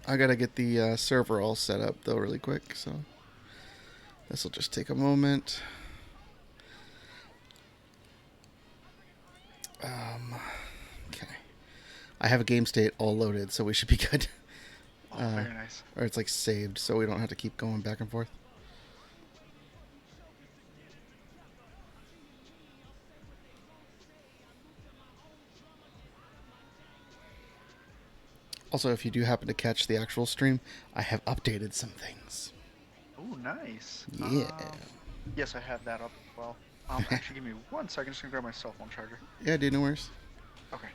I gotta get the server all set up though really quick, so this will just take a moment. Okay. I have a game state all loaded, so we should be good. Oh, very nice. Or it's like saved, so we don't have to keep going back and forth. Also, if you do happen to catch the actual stream, I have updated some things. Oh, nice. Yeah. Yes, I have that up as well. Actually, give me 1 second. Just gonna grab my cell phone charger. Yeah, dude, no worries. Okay.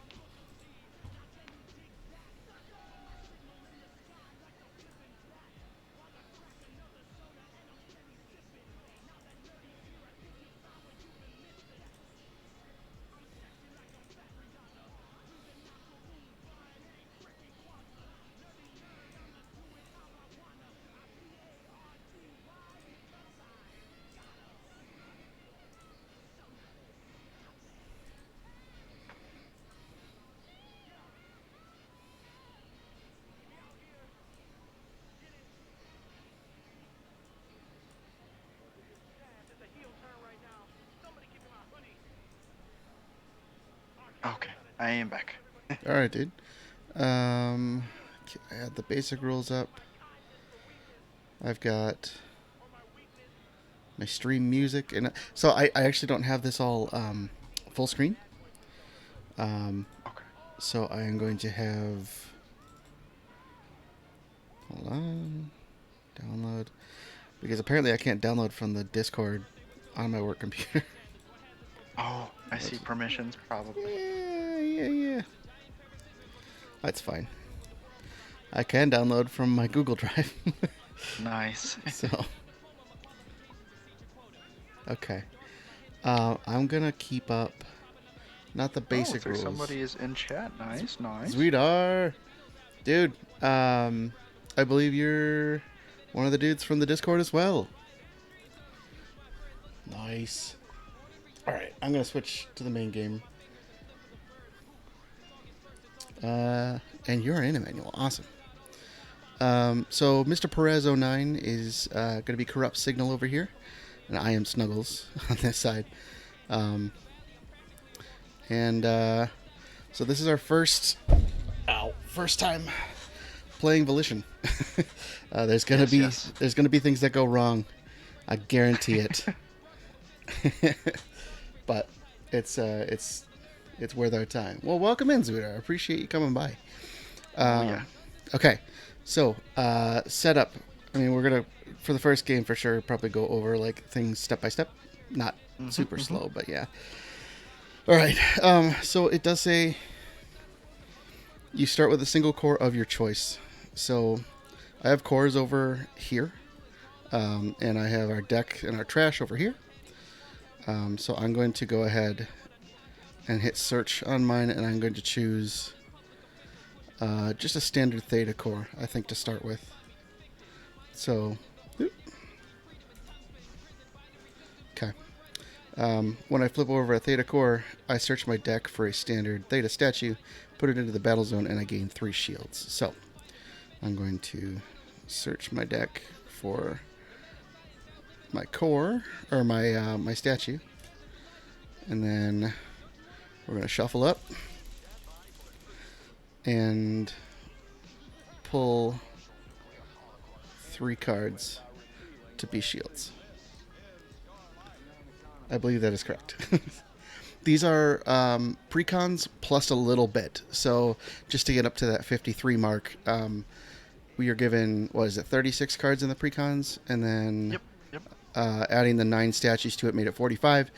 Okay, I am back. All right, dude. Okay, I had the basic rules up. I've got my stream music, and so I actually don't have this all full screen. Okay. So I am going to have. Hold on. Download. Because apparently I can't download from the Discord on my work computer. Oh, I see permissions, probably. Yeah. That's fine. I can download from my Google Drive. Nice. So. Okay. I'm going to keep up. Not the basic looks like rules. somebody is in chat. Nice. Sweetheart. Dude, I believe you're one of the dudes from the Discord as well. Nice. Alright, I'm going to switch to the main game. And you're in, Emmanuel. Awesome. So Mr. Perez09 is going to be Corrupt Signal over here. And I am Snuggles on this side. So this is our first time playing Volition. There's gonna be things that go wrong. I guarantee it. But it's worth our time. Well, welcome in, Zuda. I appreciate you coming by. Yeah. Okay, so setup. I mean, we're gonna for the first game for sure probably go over like things step by step, not super slow, but yeah. All right. So it does say you start with a single core of your choice. So I have cores over here, and I have our deck and our trash over here. So I'm going to go ahead and hit search on mine, and I'm going to choose just a standard Theta core, I think, to start with. So, okay. When I flip over a Theta core, I search my deck for a standard Theta statue, put it into the battle zone, and I gain 3 shields. So, I'm going to search my deck for my core, or my statue, and then we're going to shuffle up and pull 3 cards to be shields. I believe that is correct. These are precons plus a little bit. So just to get up to that 53 mark, we are given, 36 cards in the precons, and then Yep. adding the 9 statues to it made it 45.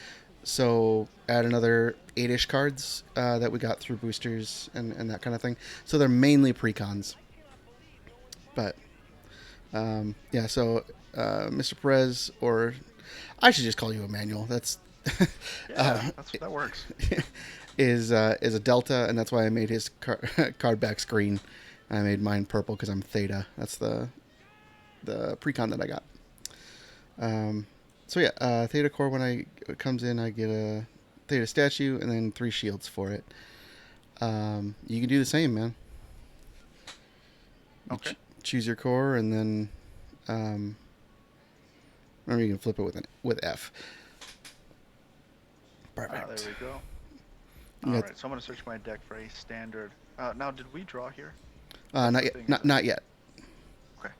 So add another 8-ish cards that we got through boosters and that kind of thing. So they're mainly precons. But yeah, so Mr. Perez, or I should just call you Emmanuel. That's that works. is a Delta, and that's why I made his card backs green. I made mine purple because I'm Theta. That's the precon that I got. So yeah, Theta core, when it comes in, I get a Theta statue and then 3 shields for it. You can do the same, man. You Okay. choose your core, and then um, remember you can flip it with F. There Perfect. we go. You All got right, so I'm gonna search my deck for a standard. Now, did we draw here? That's not the yet. thing, Not isn't it? not yet. Okay.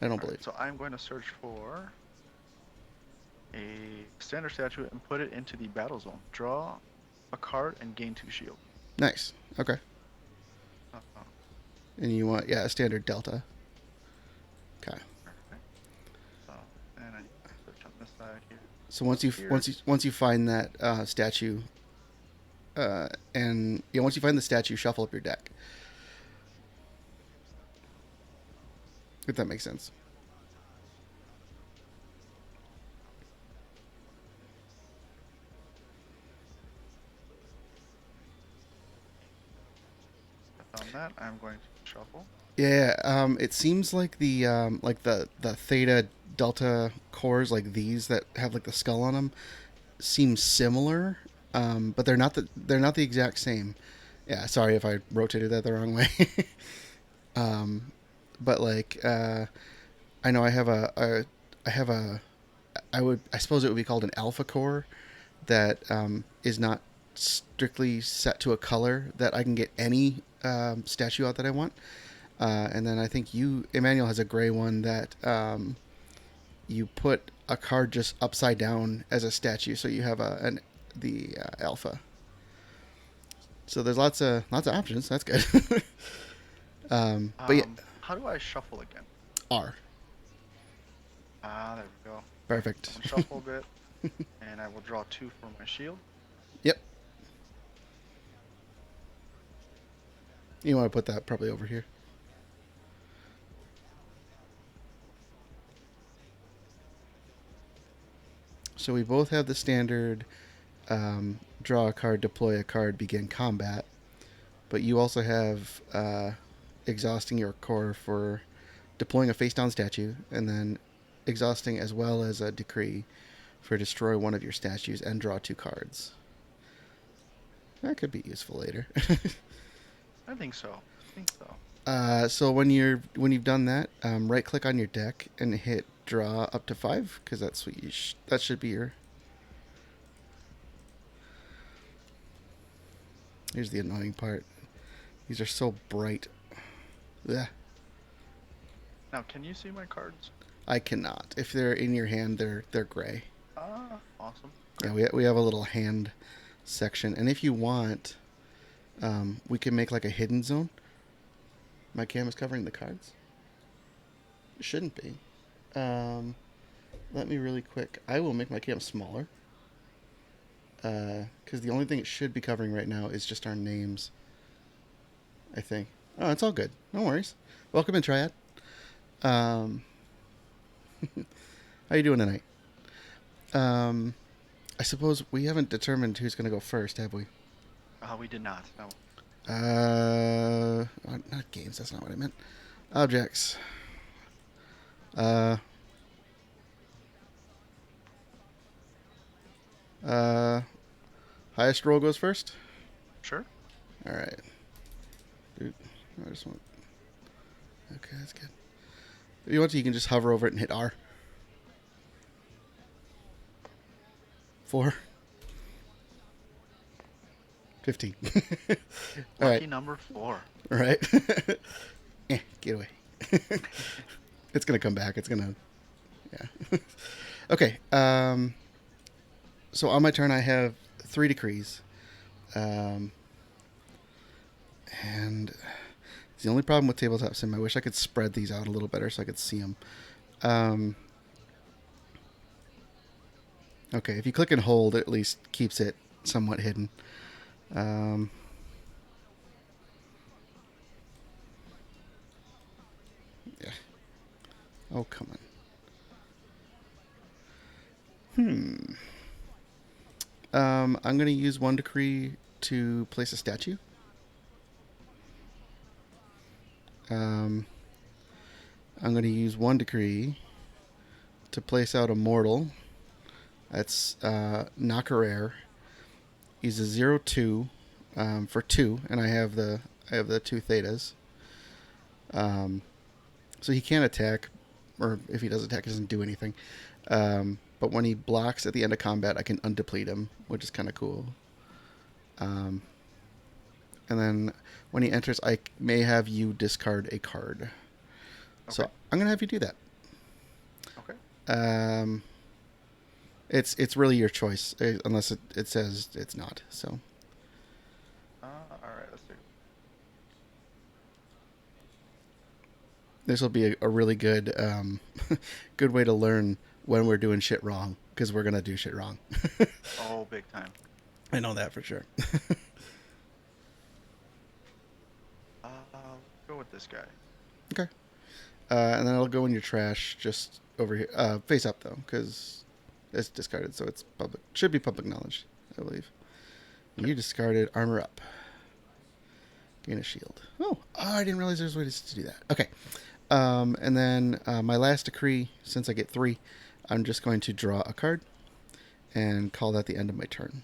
I don't All right, believe. so I'm going to search for a standard statue and put it into the battle zone. Draw a card and gain 2 shield. Nice. Okay. Uh, And you want a standard delta. Okay. perfect. So, and I need to search on this side here. So So here's once you find that statue, and once you find the statue, shuffle up your deck. If that makes sense. I found that. I'm going to shuffle. Yeah. It seems like the theta delta cores like these that have like the skull on them seem similar, but they're not the exact same. Yeah. Sorry if I rotated that the wrong way. But I know I have a I suppose it would be called an alpha core that is not strictly set to a color that I can get any statue out that I want. And then I think Emmanuel, has a gray one that you put a card just upside down as a statue, so you have the alpha. So there's lots of options. That's good. But yeah, How do I shuffle again? R. There we go. Perfect. I'm gonna shuffle a bit, and I will draw 2 for my shield. Yep. You want to put that probably over here. So we both have the standard draw a card, deploy a card, begin combat. But you also have exhausting your core for deploying a face down statue, and then exhausting as well as a decree for destroy one of your statues and draw 2 cards. That could be useful later. I think so. So when you've done that, right click on your deck and hit draw up to 5, because that's what that should be your. Here's the annoying part. These are so bright. Yeah. Now, can you see my cards? I cannot. If they're in your hand, they're gray. Awesome. Yeah, we have a little hand section, and if you want, we can make like a hidden zone. My cam is covering the cards. It shouldn't be. Let me really quick. I will make my cam smaller. Because the only thing it should be covering right now is just our names. I think. Oh, it's all good. No worries. Welcome in, Triad. How you doing tonight? I suppose we haven't determined who's going to go first, have we? We did not. No. Not games. That's not what I meant. Objects. Uh, highest roll goes first. Sure. All right. Dude, I just want. Okay, that's good. If you want to, you can just hover over it and hit R. 4. 15. All Lucky right. number 4. All right. Get away. It's gonna come back. It's gonna. Yeah. Okay. So on my turn, I have 3 decrees. And it's the only problem with Tabletop Sim. I wish I could spread these out a little better so I could see them. Okay, if you click and hold, it at least keeps it somewhat hidden. Yeah. Oh, come on. I'm going to use 1 decree to place a statue. I'm going to use 1 decree to place out a mortal. That's Knockerare. He's a 0/2 for 2, and I have the 2 thetas. So he can't attack, or if he does attack, he doesn't do anything. But when he blocks at the end of combat, I can undeplete him, which is kind of cool. Um, and then when he enters, I may have you discard a card. So Okay. I'm gonna have you do that. Okay. Um, it's really your choice, unless it says it's not. So All right. Let's see. this will be a really good good way to learn when we're doing shit wrong, because we're gonna do shit wrong. Oh, big time. I know that for sure. Let's go with this guy. Okay. And then it'll go in your trash just over here. Face up, though, because it's discarded, so it's public. Should be public knowledge, I believe. Okay. You discarded armor up. Gain a shield. Oh, I didn't realize there was ways to do that. Okay. And then my last decree, since I get 3, I'm just going to draw a card and call that the end of my turn.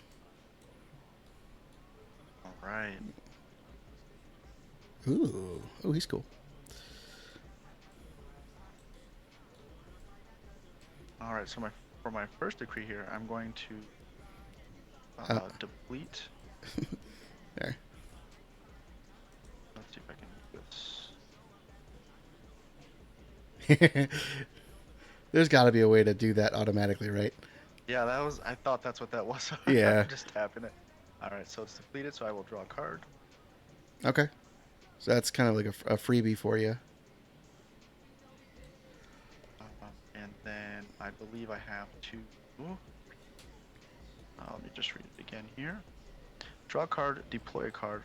All right. Ooh. Oh, he's cool. All right. So for my first decree here, I'm going to deplete. There. Let's see if I can do this. There's got to be a way to do that automatically, right? Yeah, that was. I thought that's what that was. Yeah. I'm just tapping it. All right. So it's depleted. So I will draw a card. Okay. So that's kind of like a freebie for you. And then I believe I have to. Let me just read it again here. Draw a card, deploy a card,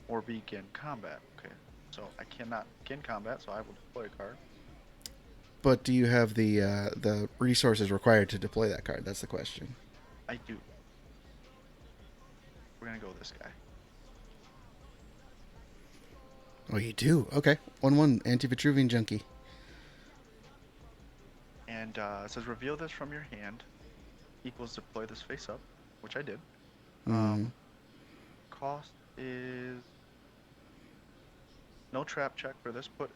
or begin combat. Okay. So I cannot begin combat, so I will deploy a card. But do you have the resources required to deploy that card? That's the question. I do. We're gonna go with this guy. Oh, you do? Okay. 1/1 anti-Vitruvian junkie. And it says reveal this from your hand equals deploy this face up, which I did. Cost is no trap check for this. Put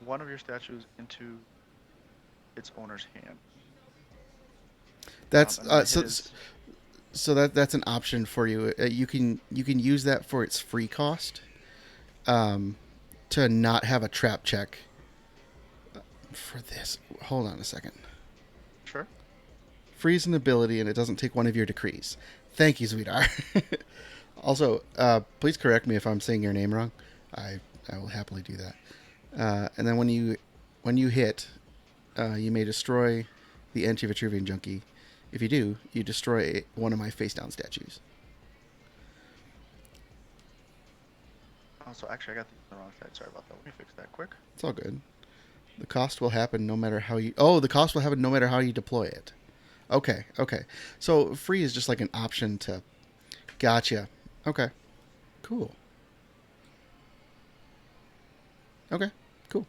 one of your statues into its owner's hand. That's Is, so that's an option for you. You can use that for its free cost. To not have a trap check for this. Hold on a second. sure. Freeze an ability and it doesn't take one of your decrees. Thank you, sweetheart. Also, please correct me if I'm saying your name wrong. I will happily do that. And then when you hit, you may destroy the anti-Vitruvian junkie. If you do, you destroy one of my face-down statues. Oh, so actually I got the wrong side. Sorry about that. Let me fix that quick. It's all good. The cost will happen no matter how you... Oh, the cost will happen no matter how you deploy it. Okay. So free is just like an option to... Gotcha. Okay. Cool. Okay. Cool.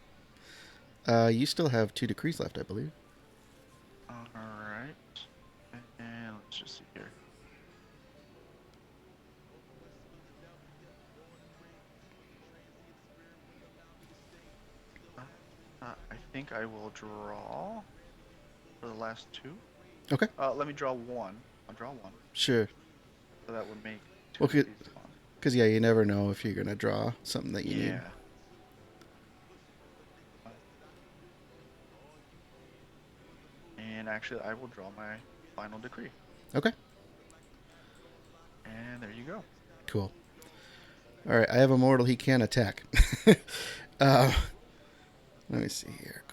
You still have 2 decrees left, I believe. Alright. And let's just see here. I think I will draw for the last 2. Okay. Let me draw 1. I'll draw 1. Sure. So that would make 2 Okay. of these on. Because, yeah, you never know if you're going to draw something that you need. Yeah. And actually, I will draw my final decree. Okay. And there you go. Cool. All right. I have a mortal. He can attack. Let me see here.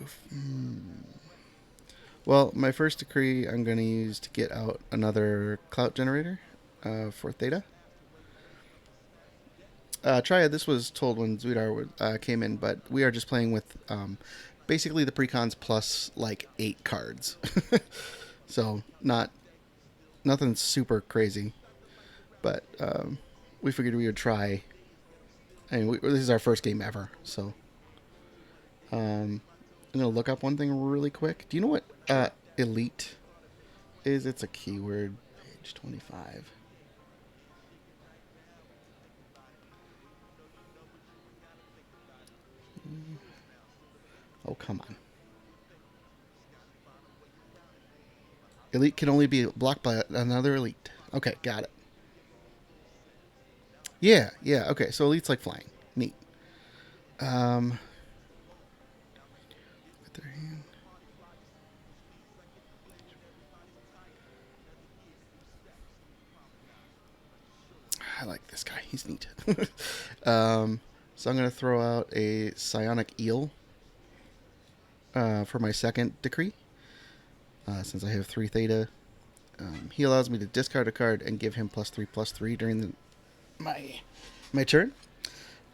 Well, my first decree I'm going to use to get out another clout generator for Theta. Triad, this was told when Zuidar came in, but we are just playing with basically the precons plus like 8 cards. So nothing super crazy, but we figured we would try. I mean, this is our first game ever, so I'm gonna look up one thing really quick. Do you know what elite is? It's a keyword. Page 25. Oh, come on. Elite can only be blocked by another elite. Okay, got it. Yeah, yeah. Okay, so elite's like flying. Neat. Um, with their hand. I like this guy. He's neat. So I'm going to throw out a psionic eel for my second decree. Since I have 3 theta, he allows me to discard a card and give him +3/+3 during my turn.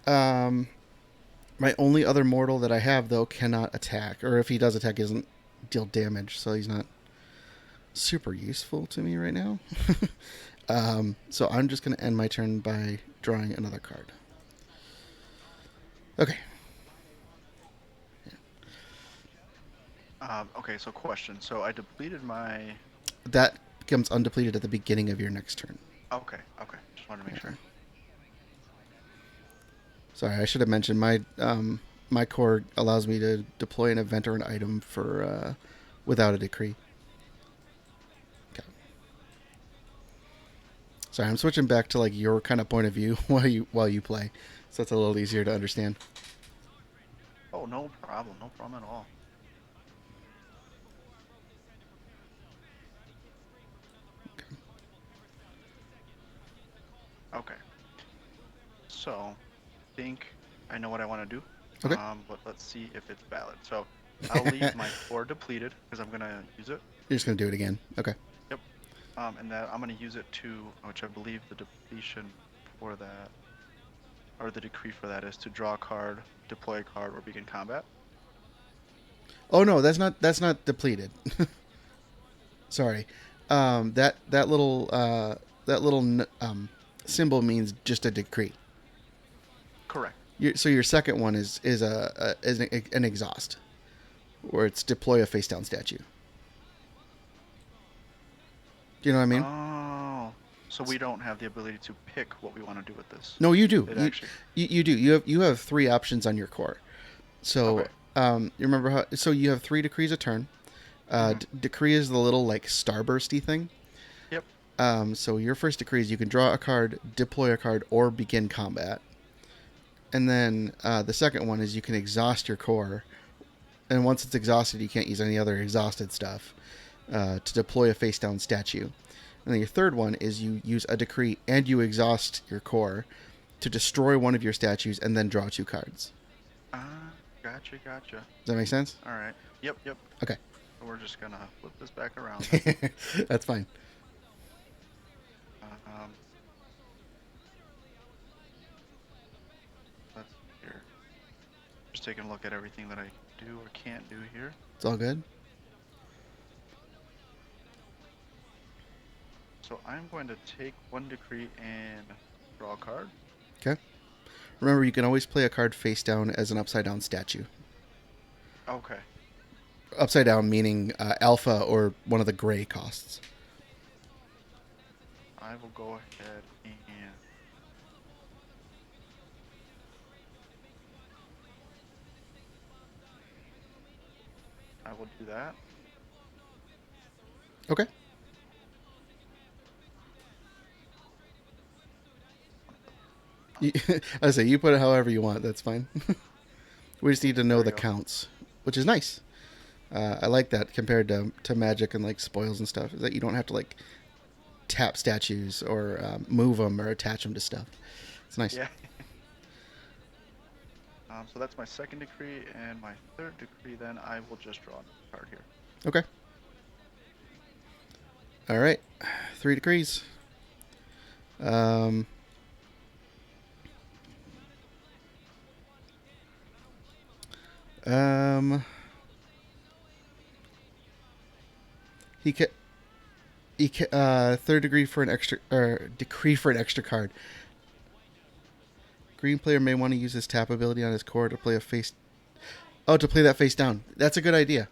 My only other mortal that I have, though, cannot attack. Or if he does attack, he doesn't deal damage. So he's not super useful to me right now. So I'm just going to end my turn by drawing another card. Okay. Okay, so question. So I depleted my... That becomes undepleted at the beginning of your next turn. Okay. Just wanted to make sure. Sorry, I should have mentioned my core allows me to deploy an event or an item for without a decree. Okay. Sorry, I'm switching back to like your kind of point of view while you play, so it's a little easier to understand. Oh, no problem at all. Okay. So, I think I know what I want to do. Okay. But let's see if it's valid. So, I'll leave my 4 depleted because I'm gonna use it. You're just gonna do it again. Okay. Yep. And that I'm gonna use it to, which I believe the depletion for that, or the decree for that is to draw a card, deploy a card, or begin combat. Oh no, that's not depleted. Sorry. That little symbol means just a decree. Correct. So your second one is an exhaust, where it's deploy a face down statue. Do you know what I mean? Oh, so we don't have the ability to pick what we want to do with this. No, you do. You do. You have 3 options on your core. So you remember how? So you have 3 decrees a turn. Decree is the little like starbursty thing. Yep. So your first decree is you can draw a card, deploy a card, or begin combat. And then the second one is you can exhaust your core. And once it's exhausted, you can't use any other exhausted stuff to deploy a face down statue. And then your third one is you use a decree and you exhaust your core to destroy one of your statues and then draw 2 cards. Gotcha. Does that make sense? All right. Yep. Okay. So we're just gonna flip this back around. That's fine. Let's here. Just taking a look at everything that I do or can't do here. It's all good. So I'm going to take 1 decree and draw a card. Okay. Remember, you can always play a card face down as an upside down statue. Okay. Upside down meaning alpha or one of the gray costs. I will go ahead and I will do that. Okay. I say you put it however you want. That's fine. We just need to know the counts, which is nice. I like that compared to Magic and like spoils and stuff. Is that you don't have to like tap statues or move them or attach them to stuff. It's nice. Yeah. So that's my second decree, and my third decree. Then I will just draw a card here. Okay. All right, 3 decrees. Third degree for an extra or decree for an extra card. Green player may want to use his tap ability on his core to play a face. Oh, to play that face down. That's a good idea.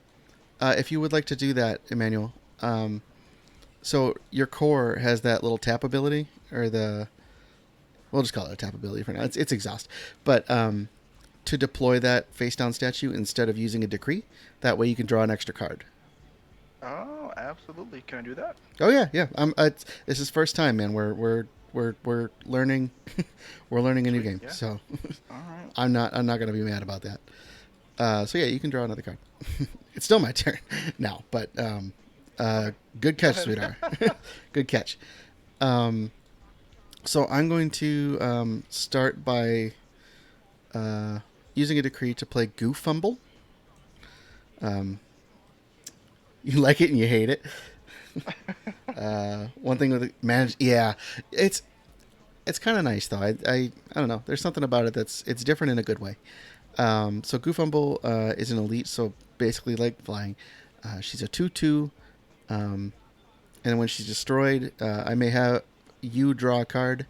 If you would like to do that, Emmanuel. So your core has that little tap ability, or we'll just call it a tap ability for now. It's exhaust, but to deploy that face down statue instead of using a decree. That way you can draw an extra card. Oh, absolutely. Can I do that? Oh yeah, yeah. This is first time, man. We're learning. We're learning a new Sweet, game, yeah. so All right. I'm not gonna be mad about that. So yeah, you can draw another card. It's still my turn now, but good catch, sweetheart. Good catch. So I'm going to start by using a decree to play Goof Fumble. You like it and you hate it. One thing with the manage, yeah, it's kind of nice though. I don't know. There's something about it it's different in a good way. So Goof Fumble is an elite, so basically like flying. She's a 2/2, and when she's destroyed, I may have you draw a card.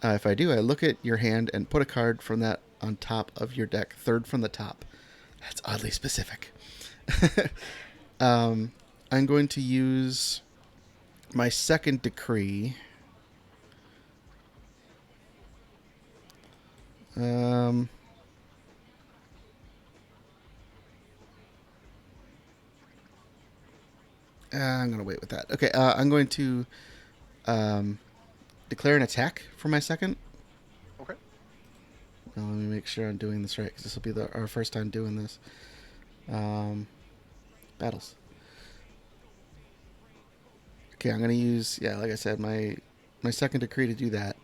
If I do, I look at your hand and put a card from that on top of your deck, third from the top. That's oddly specific. I'm going to use my second decree. I'm going to wait with that. Okay, I'm going to declare an attack for my second. Okay. Now, let me make sure I'm doing this right, because this will be our first time doing this. Battles. Okay, I'm going to use, like I said, my second decree to do that.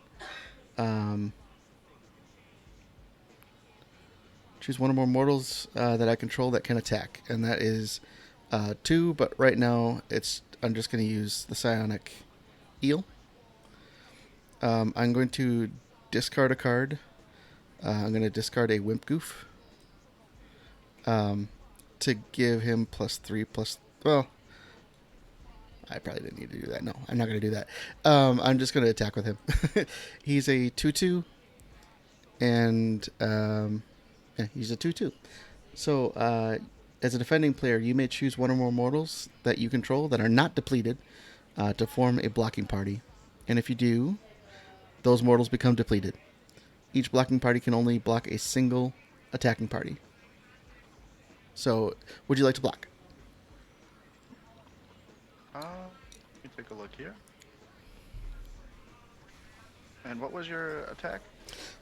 Choose one or more mortals that I control that can attack, and that is 2, but right now I'm just going to use the Psionic Eel. I'm going to discard a card. I'm going to discard a Wimp Goof to give him +3 well, I probably didn't need to do that. No, I'm not going to do that. I'm just going to attack with him. He's a 2/2, and he's a 2/2. So as a defending player, you may choose one or more mortals that you control that are not depleted to form a blocking party. And if you do, those mortals become depleted. Each blocking party can only block a single attacking party. So, would you like to block? Let me take a look here. And what was your attack?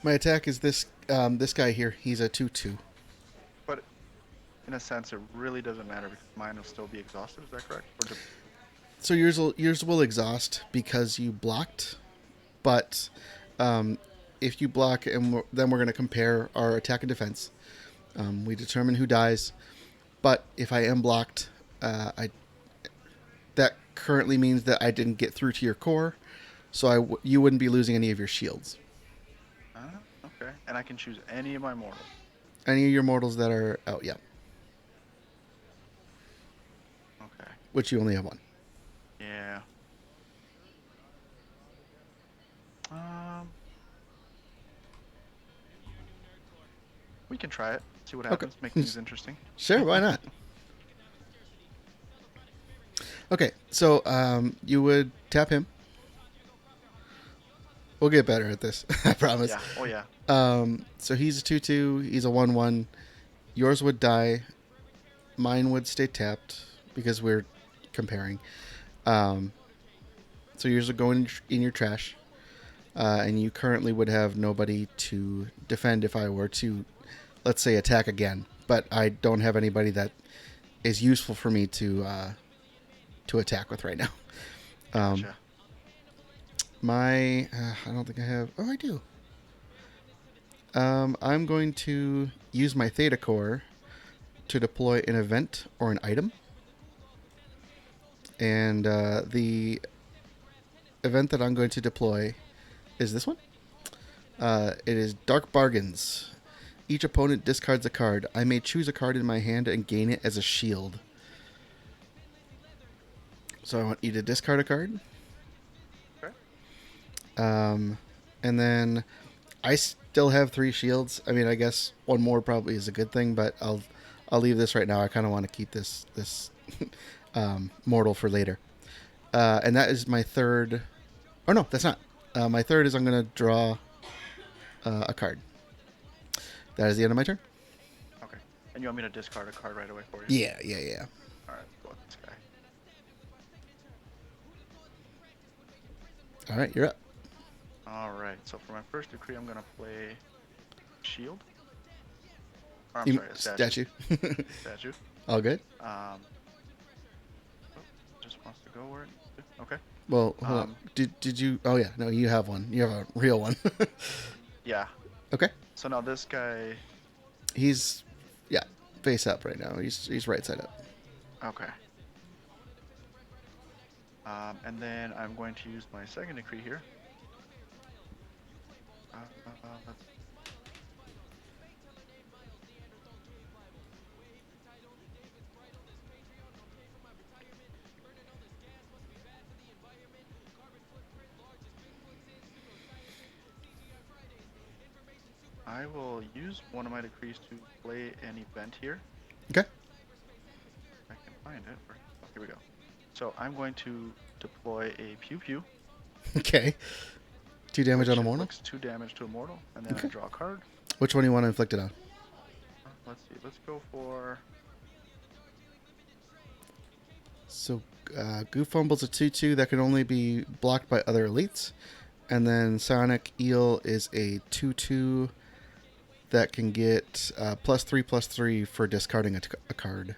My attack is this guy here. He's a 2/2. But in a sense, it really doesn't matter because mine will still be exhausted. Is that correct? So yours will exhaust because you blocked, but if you block, and then we're going to compare our attack and defense. We determine who dies, but if I am blocked, that currently means that I didn't get through to your core, so you wouldn't be losing any of your shields. Okay, and I can choose any of my mortals. Any of your mortals that are out, yeah. Okay. Which you only have one. Yeah. We can try it. See what happens. Okay. Make things interesting. Sure, why not? Okay, so you would tap him. We'll get better at this, I promise. Yeah. Oh yeah. So he's a 2/2. He's a 1/1. Yours would die. Mine would stay tapped because we're comparing. So yours would go in your trash, and you currently would have nobody to defend if I were to, let's say, attack again. But I don't have anybody that is useful for me to attack with right now. Gotcha. I don't think I have. Oh, I do. I'm going to use my Theta Core to deploy an event or an item. And the event that I'm going to deploy is this one. It is Dark Bargains. Each opponent discards a card. I may choose a card in my hand and gain it as a shield. So I want you to discard a card. Okay. And then I still have 3 shields. I mean, I guess one more probably is a good thing, but I'll leave this right now. I kind of want to keep this mortal for later. And that is my third. Oh no, that's not. My third is I'm going to draw a card. That is the end of my turn. And you want me to discard a card right away for you? Yeah. All right, go with this guy. All right, you're up. All right. So for my first decree, I'm gonna play shield. Or, I'm sorry, a statue. Statue. All good. Just wants to go where it needs to. Okay. Well, hold on. Did you? Oh yeah, no, you have one. You have a real one. Yeah. Okay. So now this guy. He's face up right now. He's right side up. Okay. And then I'm going to use my second decree here. Let's I will use one of my decrees to play an event here. Okay. I can find it. Oh, here we go. So I'm going to deploy a Pew Pew. Okay. 2 damage on a mortal? 2 damage to a mortal, and then Okay. I draw a card. Which one do you want to inflict it on? Let's see. Let's go for... So, Goof Fumble's a 2/2 that can only be blocked by other elites. And then Sonic Eel is a 2/2 that can get +3/+3 for discarding a card.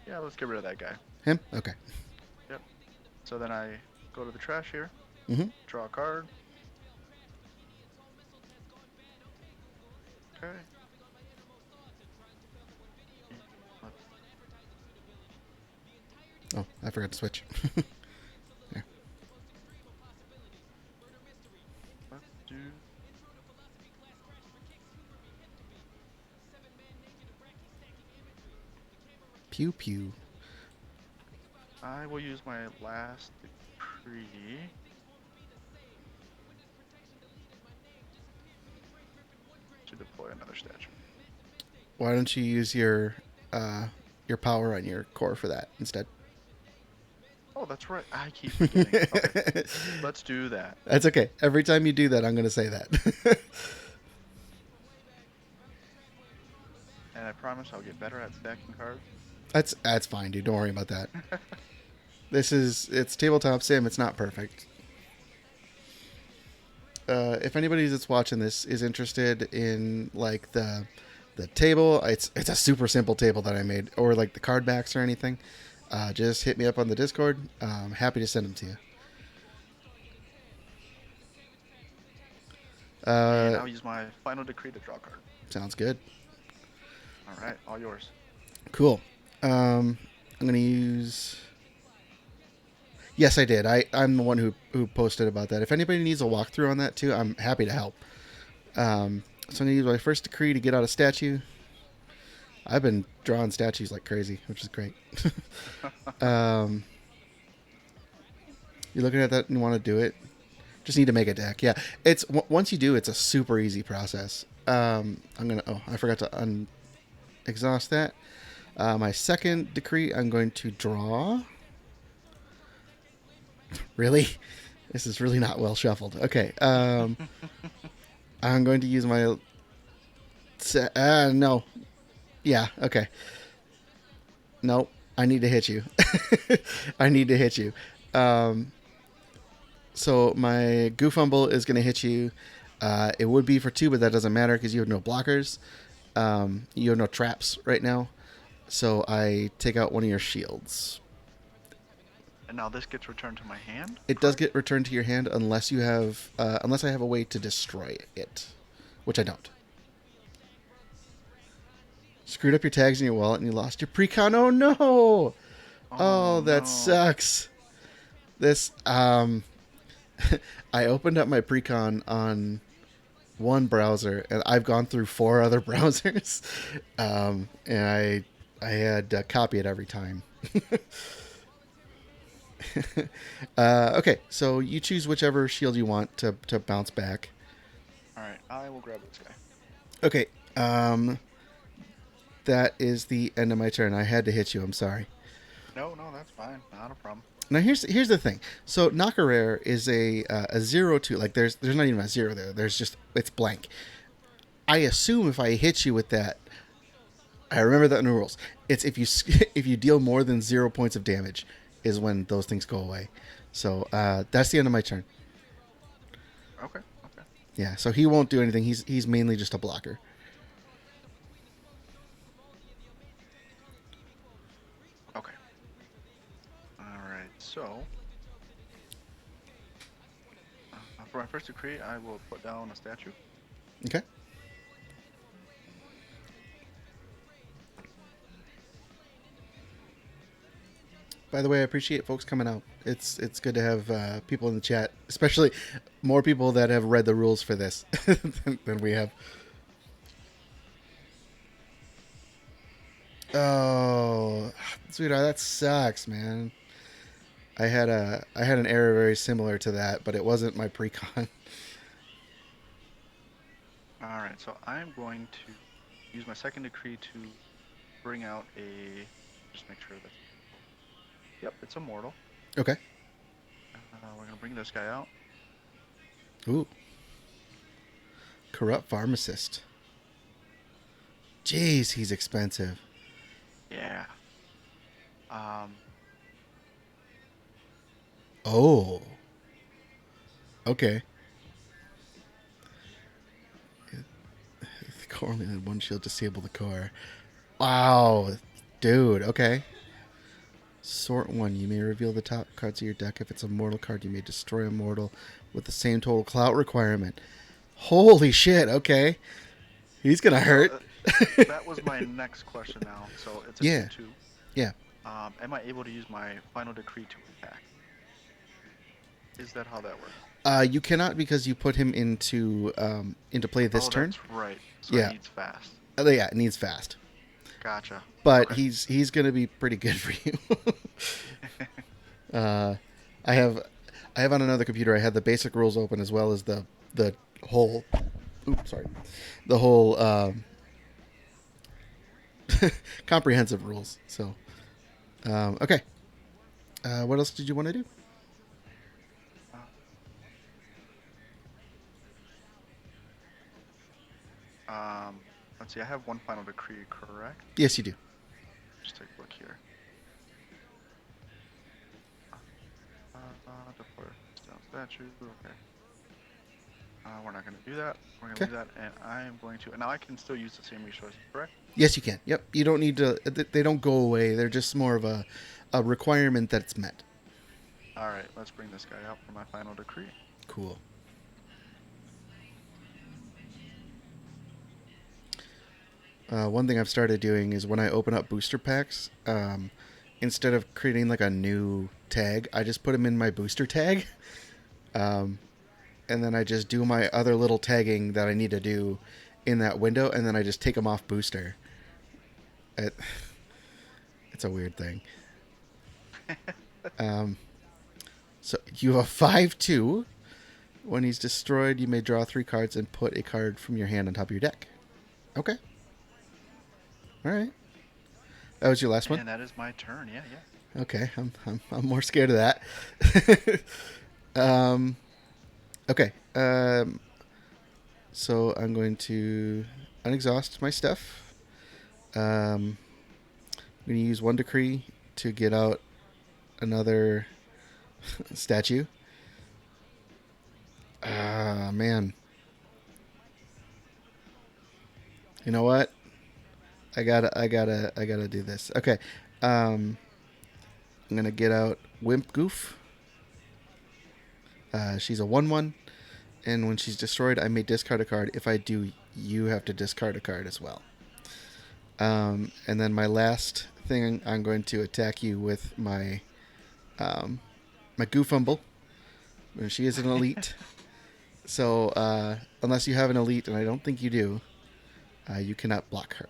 Yeah, let's get rid of that guy. Him? Okay. Yep. So then I go to the trash here, Mm-hmm. draw a card. Okay. Oh, I forgot to switch. There. Let's do... Pew Pew. I will use my last decree. To deploy another statue. Why don't you use your power on your core for that instead? Oh, that's right. I keep forgetting. Okay. Let's do that. That's okay. Every time you do that, I'm going to say that. And I promise I'll get better at stacking cards. That's fine, dude. Don't worry about that. It's tabletop sim. It's not perfect. If anybody that's watching this is interested in like the table, it's a super simple table that I made, or like the card backs or anything. Just hit me up on the Discord. I'm happy to send them to you. And I'll use my final decree to draw a card. Sounds good. All right, all yours. Cool. I'm gonna use. Yes, I did. I'm the one who posted about that. If anybody needs a walkthrough on that too, I'm happy to help. So I'm gonna use my first decree to get out a statue. I've been drawing statues like crazy, which is great. You're looking at that and want to do it. Just need to make a deck. Yeah, it's once you do, it's a super easy process. I'm gonna. Oh, I forgot to exhaust that. My second decree, I'm going to draw. Really? This is really not well shuffled. Okay. I'm going to use my... no. Yeah, okay. Nope. I need to hit you. I need to hit you. So my Goof Fumble is going to hit you. It would be for 2, but that doesn't matter because you have no blockers. You have no traps right now. So I take out one of your shields. And now this gets returned to my hand? It does get returned to your hand unless you have, unless I have a way to destroy it, which I don't. Screwed up your tags in your wallet and you lost your precon. Oh no! Oh, that no. sucks. This, I opened up my precon on one browser and I've gone through 4 other browsers, and I had to copy it every time. Okay, so you choose whichever shield you want to bounce back. Alright, I will grab this guy. Okay, that is the end of my turn. I had to hit you, I'm sorry. No, that's fine. Not a problem. Now here's the thing. So Knocker Rare is a 0/2. Like there's not even a 0 there. There's just, it's blank. I assume if I hit you with that, I remember that in the rules. It's if you if you deal more than 0 points of damage, is when those things go away. So that's the end of my turn. Okay. Okay. Yeah. So he won't do anything. He's mainly just a blocker. Okay. All right. So for my first decree, I will put down a statue. Okay. By the way, I appreciate folks coming out. It's good to have people in the chat, especially more people that have read the rules for this than we have. Oh, sweetheart, that sucks, man. I had an error very similar to that, but it wasn't my precon. All right. So I'm going to use my second decree to bring out a. Just make sure that. Yep, it's a mortal. Okay. We're gonna bring this guy out. Ooh. Corrupt pharmacist. Jeez, he's expensive. Yeah. Oh. Okay. The core only had one shield. Disable the core. Wow. Dude, okay. Sort 1. You may reveal the top cards of your deck. If it's a mortal card, you may destroy a mortal with the same total clout requirement. Holy shit, okay. He's gonna hurt. That was my next question now. So it's a Yeah. 2/2. Yeah. Am I able to use my final decree to attack? Is that how that works? You cannot because you put him into play this turn. That's right. So Yeah. it needs fast. Yeah, it needs fast. Gotcha. But Okay. he's gonna be pretty good for you. I have on another computer. I had the basic rules open as well as the whole. Oops, sorry. The whole comprehensive rules. So, okay. What else did you want to do? Let's see. I have one final decree, correct? Yes, you do. Just take a look here. Deploy down statue. Okay. We're not going to do that. We're going to Okay. do that, and I am going to. And now I can still use the same resources, correct? Yes, you can. Yep. You don't need to. They don't go away. They're just more of a requirement that's met. All right. Let's bring this guy out for my final decree. Cool. One thing I've started doing is when I open up booster packs, instead of creating like a new tag, I just put them in my booster tag. And then I just do my other little tagging that I need to do in that window, and then I just take them off booster. It's a weird thing. So you have a 5/2. When he's destroyed, you may draw 3 cards and put a card from your hand on top of your deck. Okay. All right. That was your last one? And that is my turn. Yeah, yeah. Okay, I'm more scared of that. Okay. So I'm going to unexhaust my stuff. I'm going to use one decree to get out another statue. Ah, man. You know what? I gotta do this. Okay. I'm gonna get out Wimp Goof. She's a 1/1, and when she's destroyed, I may discard a card. If I do, you have to discard a card as well. And then my last thing, I'm going to attack you with my my Goofumble. She is an elite, so unless you have an elite, and I don't think you do, you cannot block her.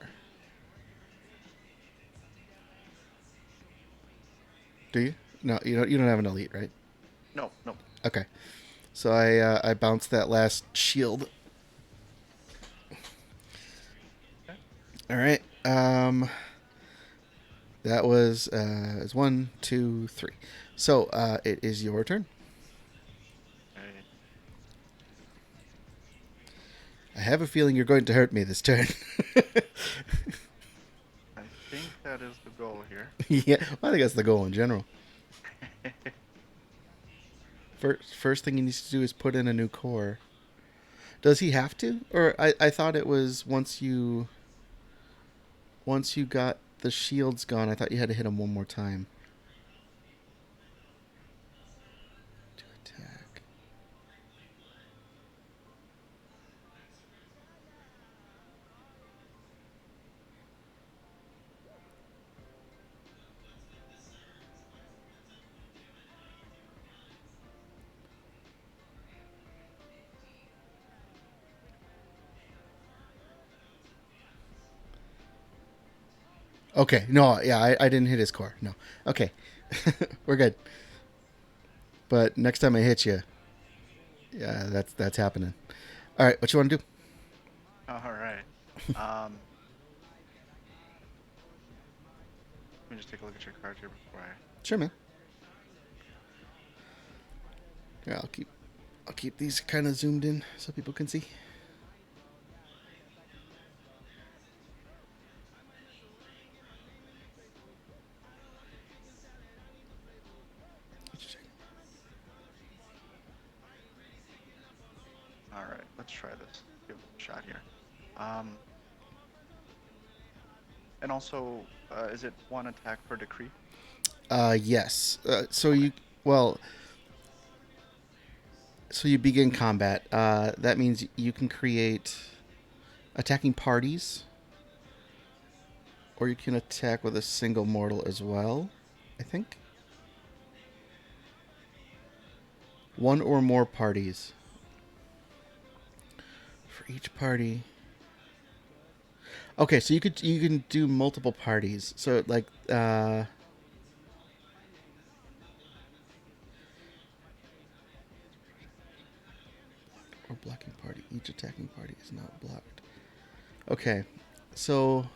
Do you? No, you don't. You don't have an elite, right? No, no. Okay. So I bounced that last shield. Okay. All right. That was 1, 2, 3. So it is your turn. Okay. I have a feeling you're going to hurt me this turn. that is the goal here. Yeah, well, I think that's the goal in general. First thing he needs to do is put in a new core. Does he have to? Or I thought it was once you got the shields gone, I thought you had to hit him one more time to attack. Okay, no, yeah, I didn't hit his core. No. Okay. We're good. But next time I hit you, yeah, that's happening. All right, what you want to do? All right. Let me just take a look at your card here before I. Sure, man. Yeah, I'll keep these kind of zoomed in so people can see. All right, let's try this. Give it a shot here. Um, and also, is it one attack per decree? Yes. So Okay. well, so you begin combat. That means you can create attacking parties, or you can attack with a single mortal as well. I think one or more parties for each party. Okay, so you can do multiple parties. So like or blocking party. Each attacking party is not blocked. Okay, so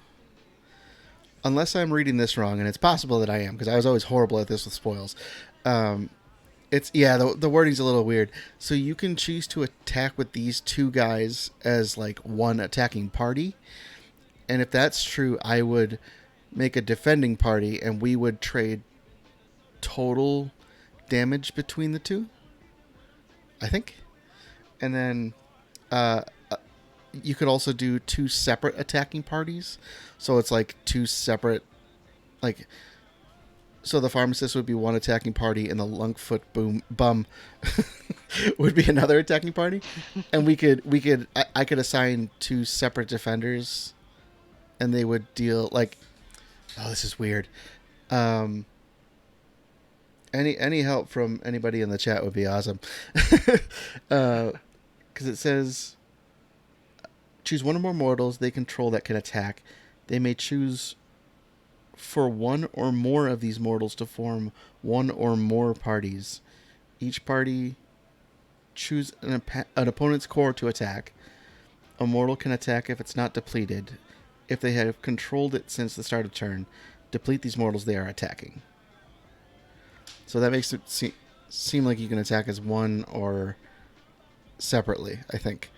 unless I'm reading this wrong, and it's possible that I am because I was always horrible at this with spoils. Um, it's yeah, the wording's a little weird. So you can choose to attack with these two guys as like one attacking party, and if that's true, I would make a defending party, and we would trade total damage between the two. I think, and then uh, you could also do two separate attacking parties. So it's like two separate, like, so the pharmacist would be one attacking party, and the Lunkfoot bum would be another attacking party, and I could assign two separate defenders, and they would deal like, oh, this is weird. Um, any help from anybody in the chat would be awesome, because it says choose one or more mortals they control that can attack. They may choose for one or more of these mortals to form one or more parties. Each party choose an opponent's core to attack. A mortal can attack if it's not depleted. If they have controlled it since the start of turn, deplete these mortals they are attacking. So that makes it seem like you can attack as one or separately, I think.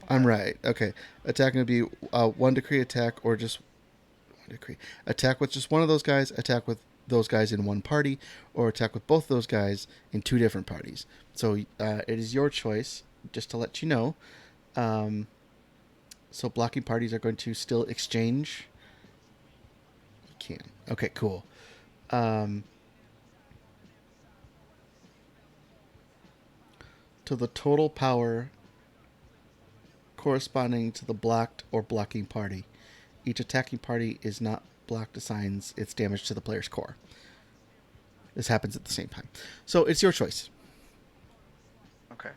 Okay. I'm right. Okay. Attacking would be one decree attack or just one decree. Attack with just one of those guys, attack with those guys in one party, or attack with both those guys in two different parties. So it is your choice, just to let you know. So blocking parties are going to still exchange. You can. Okay, cool. To the total power corresponding to the blocked or blocking party. Each attacking party is not blocked assigns its damage to the player's core. This happens at the same time. So it's your choice. Okay.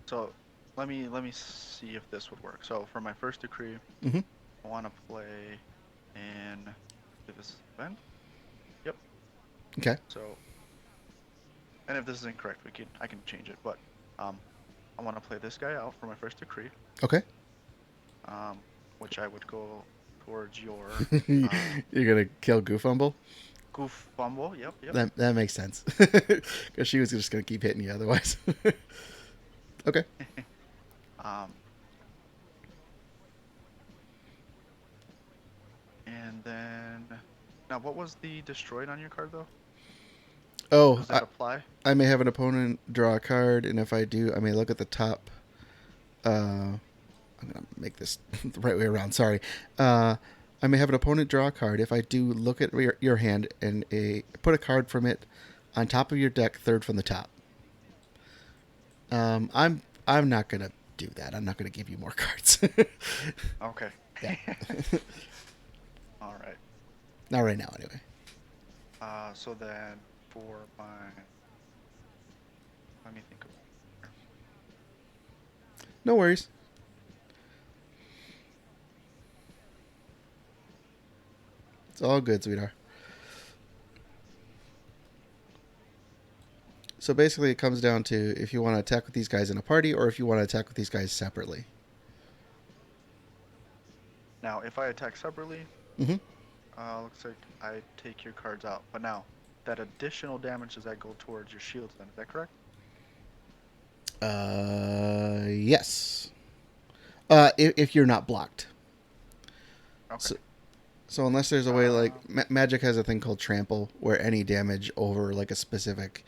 So let me see if this would work. So for my first decree, Mm-hmm. I want to play in this event. Yep. Okay. So, and if this is incorrect, I can change it. But I want to play this guy out for my first decree. Okay. Which I would go towards your You're gonna kill Goofumble? goof fumble. Yep. That makes sense. Because she was just gonna keep hitting you otherwise. Okay. um, Now, what was the destroyed on your card though? Oh, Does that apply? I may have an opponent draw a card, and if I do, I may look at the top. I'm gonna make this the right way around. Sorry. I may have an opponent draw a card. If I do, look at your hand and put a card from it on top of your deck, third from the top. I'm not gonna do that. I'm not gonna give you more cards. Okay. Yeah. All right. Not right now, anyway. So then for my, let me think of. No worries. It's all good, sweetheart. So basically, it comes down to if you want to attack with these guys in a party or if you want to attack with these guys separately. Now, if I attack separately, Mm-hmm. looks like I take your cards out. But now, that additional damage, does that go towards your shields then? Is that correct? Yes. If you're not blocked. Okay. So unless there's a way, like, Magic has a thing called Trample, where any damage over, like, a specific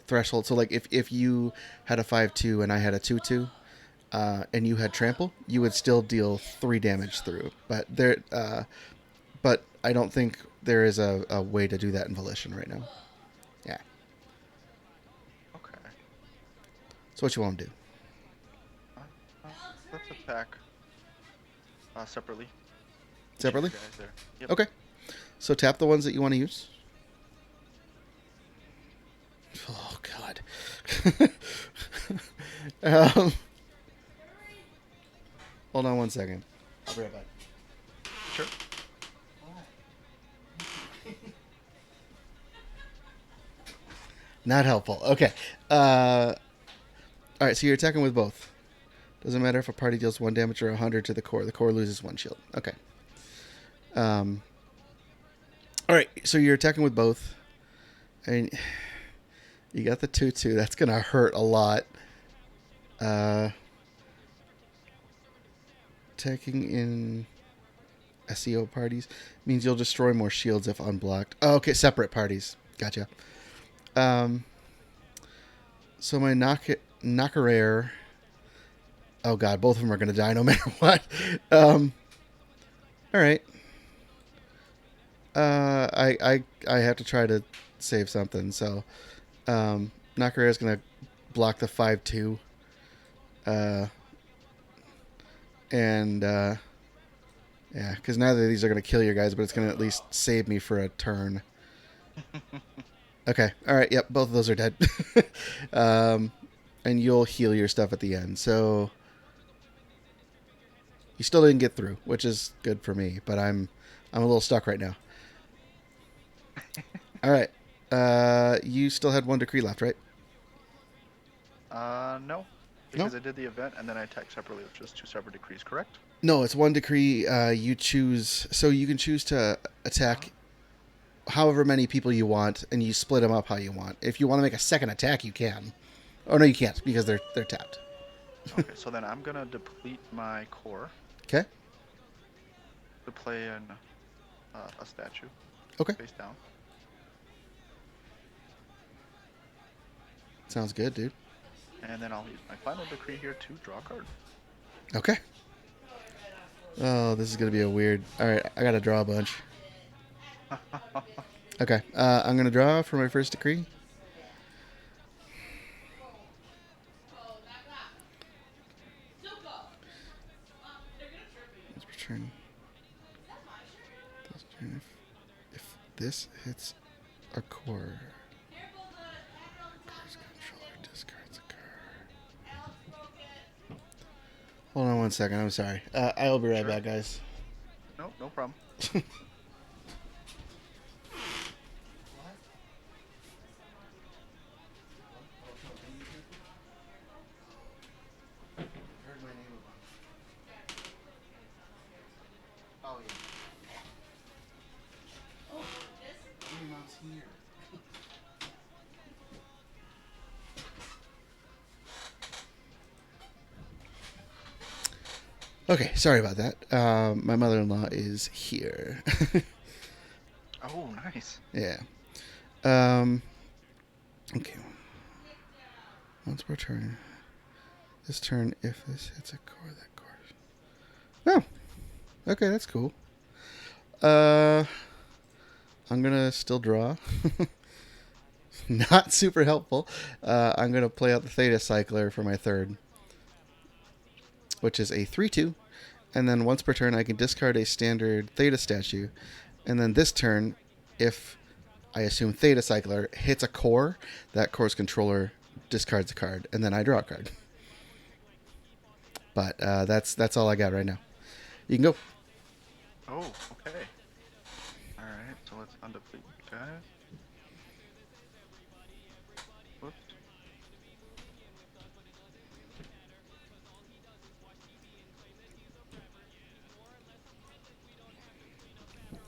threshold. So, like, if you had a 5/2 and I had a 2/2, and you had Trample, you would still deal 3 damage through. But but I don't think there is a way to do that in Volition right now. Yeah. Okay. So what you want to do? Let's attack separately. Separately? Guys there. Yep. Okay. So tap the ones that you want to use. Oh, God. Hold on one second. I'll be right back. Sure. Not helpful. Okay. All right, so you're attacking with both. Doesn't matter if a party deals 1 damage or 100 to the core. The core loses 1 shield. Okay. All right, so you're attacking with both. And you got the 2/2. That's going to hurt a lot. Attacking in SEO parties means you'll destroy more shields if unblocked. Oh, okay, separate parties. Gotcha. So my Knockerare. Oh god, both of them are going to die no matter what. All right. I have to try to save something. So, Knockerare is going to block the 5/2. Yeah, because neither of these are going to kill your guys, but it's going to at least save me for a turn. Okay. All right. Yep. Both of those are dead. And you'll heal your stuff at the end. So you still didn't get through, which is good for me. But I'm a little stuck right now. All right. You still had 1 decree left, right? No. Because I did the event and then I attacked separately, which was 2 separate decrees, correct? No, it's 1 decree. You choose. So you can choose to attack however many people you want, and you split them up how you want. If you want to make a second attack, you can. Oh no, you can't because they're tapped. Okay, so then I'm gonna deplete my core. Okay. To play in a statue. Okay. Face down. Sounds good, dude. And then I'll use my final decree here to draw a card. Okay. Oh, this is gonna be a weird. All right, I gotta draw a bunch. Okay, I'm gonna draw for my first decree. Let's return. If this hits a core, controller discards a card. Hold on one second. I'm sorry. I'll be right back, guys. No problem. Okay, sorry about that. My mother-in-law is here. Oh, nice. Yeah. Okay. Once per turn. This turn, if this hits a core, that core. Oh. Okay, that's cool. I'm gonna still draw. Not super helpful. I'm gonna play out the Theta Cycler for my third, which is a 3/2. And then once per turn, I can discard a standard Theta statue. And then this turn, if I assume Theta Cycler hits a core, that core's controller discards a card, and then I draw a card. But that's all I got right now. You can go. Oh, okay. All right. So let's undeplete these guys. Whoops.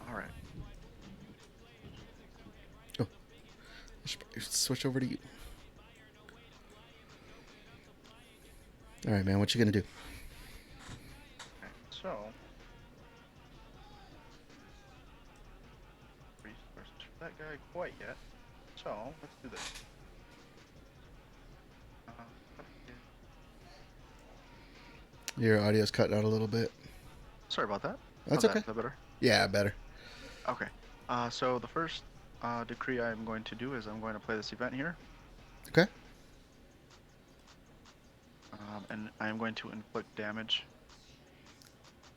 All right. Oh, I should switch over to you. All right, man. What you gonna do? Okay. So. Resources for that guy quite yet. So let's do this. Your audio's cutting out a little bit. Sorry about that. That's How's okay. Is that better? Yeah, better. Okay. So the first decree I'm going to do is I'm going to play this event here. Okay. And I'm going to inflict damage.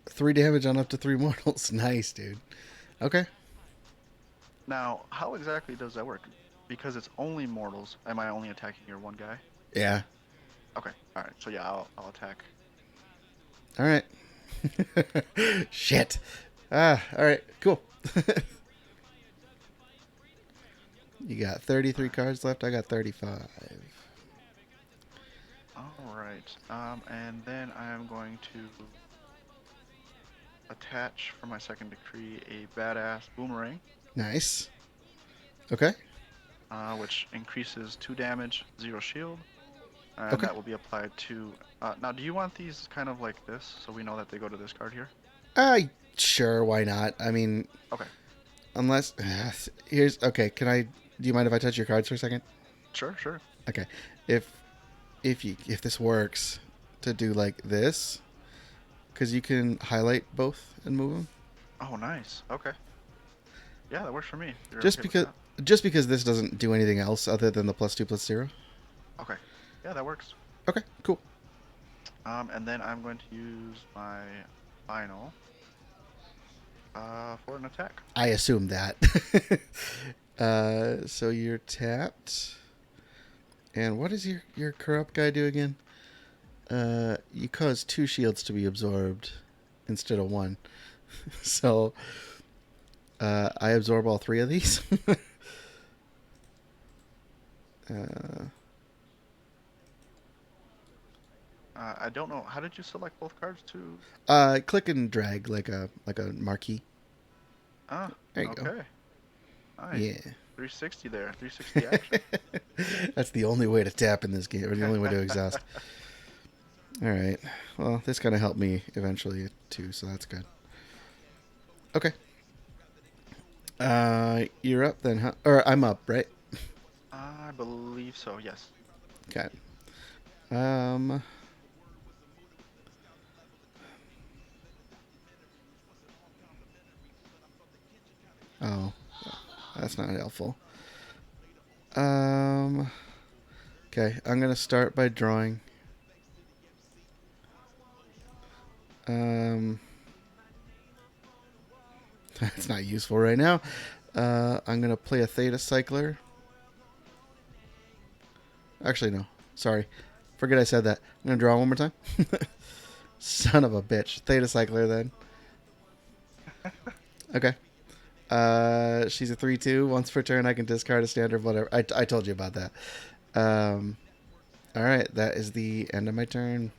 3 damage on up to 3 mortals. Nice, dude. Okay. Now, how exactly does that work? Because it's only mortals, am I only attacking your one guy? Yeah. Okay. All right. So yeah, I'll attack. All right. Shit. All right. Cool. You got 33 cards left. I got 35. All right. And then I am going to attach for my second decree a badass boomerang. Nice. Okay. Which increases 2 damage, 0 shield. And Okay. that will be applied to... now, do you want these kind of like this, so we know that they go to this card here? Sure, why not? I mean... Okay. Unless... here's... Okay, can I... Do you mind if I touch your cards for a second? Sure, sure. Okay. If this works, to do like this... Because you can highlight both and move them. Oh, nice. Okay. Yeah, that works for me. Just okay because this doesn't do anything else other than the +2/+0. Okay. Yeah, that works. Okay, cool. And then I'm going to use my final for an attack. I assume that. So you're tapped. And what does your corrupt guy do again? You cause 2 shields to be absorbed instead of 1. So I absorb all 3 of these. I don't know. How did you select both cards to? Click and drag like a marquee. Ah, There you okay. go. Nice. Yeah. 360 there. 360 action. That's the only way to tap in this game, or the only way to exhaust. All right. Well, this kind of helped me eventually too, so that's good. Okay. You're up then, huh? Or I'm up, right? I believe so. Yes. Okay. Oh, that's not helpful. Okay, I'm gonna start by drawing. That's not useful right now. I'm gonna play a Theta Cycler. Actually, no. Sorry. Forget I said that. I'm gonna draw one more time. Son of a bitch. Theta Cycler then. Okay. She's a 3/2. Once per turn, I can discard a standard, whatever. I told you about that. All right, that is the end of my turn.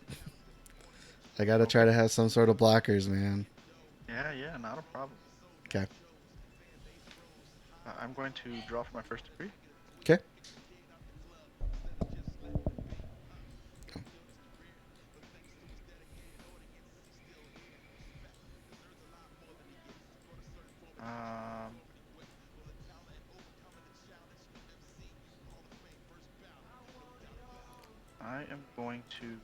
I gotta try to have some sort of blockers, man. Yeah, not a problem. Okay. I'm going to draw for my first decree. Okay. going to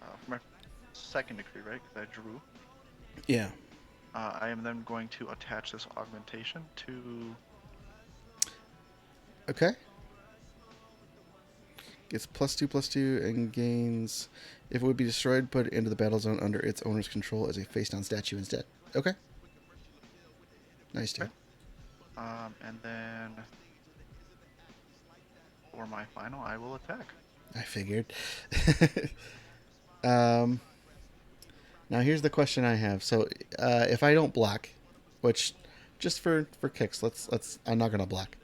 for my second decree, right? Because I drew. Yeah. I am then going to attach this augmentation to. Okay. Gets +2/+2 and gains. If it would be destroyed, put it into the battle zone under its owner's control as a face-down statue instead. Okay. Nice too. Okay. And then for my final, I will attack. I figured. Now here's the question I have. So if I don't block, which just for kicks, let's I'm not gonna block.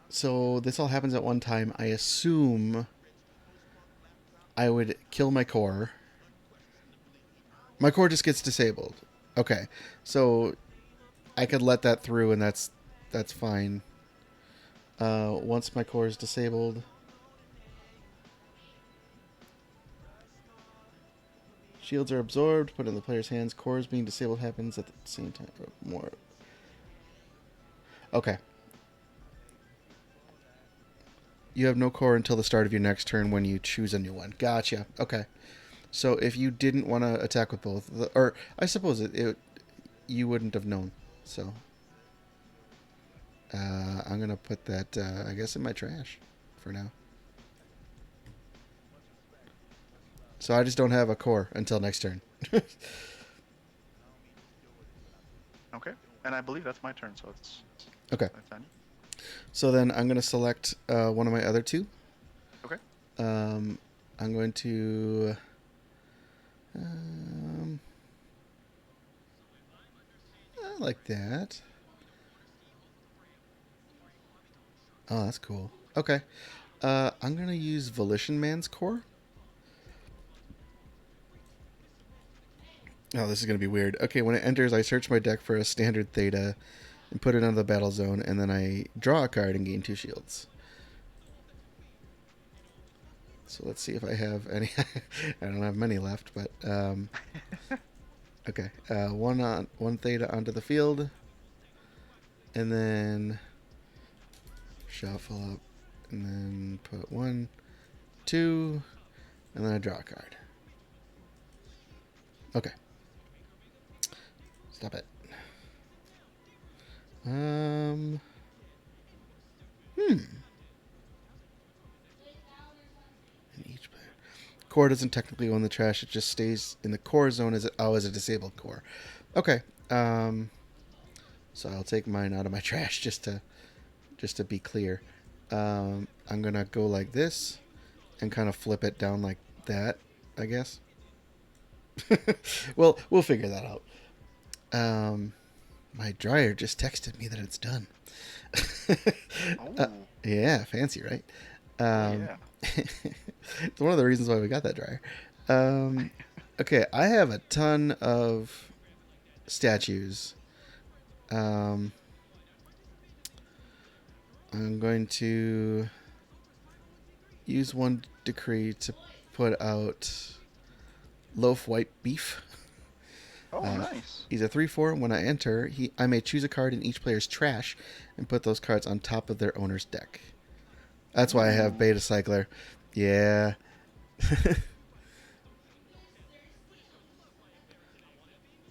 So this all happens at one time. I assume I would kill my core. My core just gets disabled. Okay, so I could let that through, and that's fine. Once my core is disabled, shields are absorbed, put in the player's hands. Cores being disabled happens at the same time. More. Okay. You have no core until the start of your next turn when you choose a new one. Gotcha. Okay. So if you didn't want to attack with both, or I suppose you wouldn't have known. So I'm gonna put that, I guess, in my trash for now. So I just don't have a core until next turn. Okay. And I believe that's my turn, so it's. Okay. That's on you. So then I'm gonna select one of my other two. Okay. I'm going to. I like that. Oh, that's cool. Okay. I'm going to use Volition Man's core. Oh, this is going to be weird. Okay, when it enters, I search my deck for a standard Theta and put it on the battle zone, and then I draw a card and gain 2 shields. So let's see if I have any. I don't have many left, but okay. One Theta onto the field, and then shuffle up, and then put 1, 2, and then I draw a card. Okay. Stop it. In each player. Core doesn't technically own the trash. It just stays in the core zone as a disabled core. Okay. So I'll take mine out of my trash just to be clear. I'm gonna go like this and kind of flip it down like that, I guess. Well, we'll figure that out. My dryer just texted me that it's done. Yeah, fancy, right? Yeah. It's one of the reasons why we got that dryer. Okay, I have a ton of statues. I'm going to use one decree to put out Loaf White Beef. Oh, nice. He's a 3/4. When I enter, I may choose a card in each player's trash and put those cards on top of their owner's deck. That's why I have Beta Cycler. Yeah.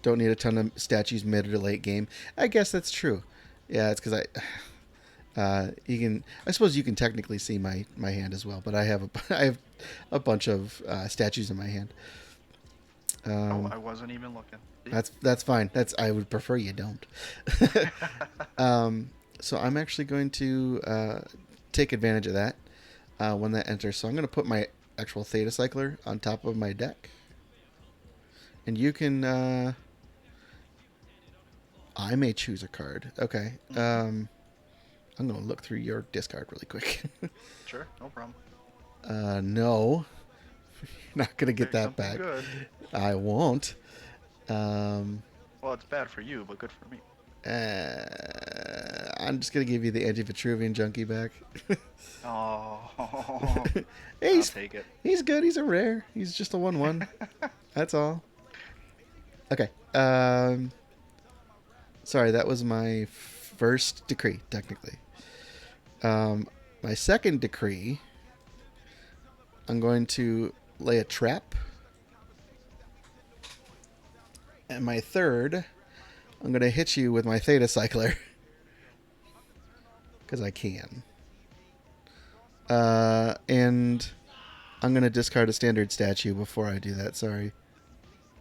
Don't need a ton of statues mid or late game. I guess that's true. Yeah, it's because you can. I suppose you can technically see my hand as well, but I have a bunch of statues in my hand. I wasn't even looking. That's fine. I would prefer you don't. So I'm actually going to take advantage of that when that enters. So I'm going to put my actual Theta Cycler on top of my deck, and you can. I may choose a card. Okay. I'm going to look through your discard really quick. Sure, no problem. No. You're not going to get that back. Good. I won't. Well, it's bad for you, but good for me. I'm just going to give you the Anti-Vitruvian Junkie back. Oh. Hey, I'll take it. He's good. He's a rare. He's just a 1/1. That's all. Okay. Sorry, that was my first decree, technically. My second decree, I'm going to lay a trap. And my third, I'm going to hit you with my Theta Cycler. Because I can. And I'm going to discard a standard statue before I do that. Sorry.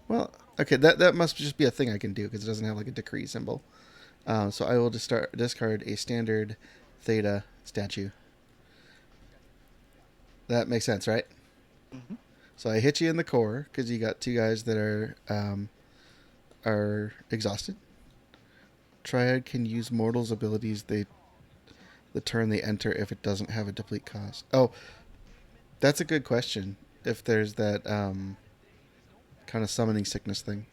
Well, okay, that must just be a thing I can do because it doesn't have like a decree symbol. So I will just discard a standard Theta statue. That makes sense, right? Mm-hmm. So I hit you in the core because you got two guys that are exhausted. Triad can use mortals' abilities the turn they enter if it doesn't have a deplete cost. Oh, that's a good question. If there's that kind of summoning sickness thing.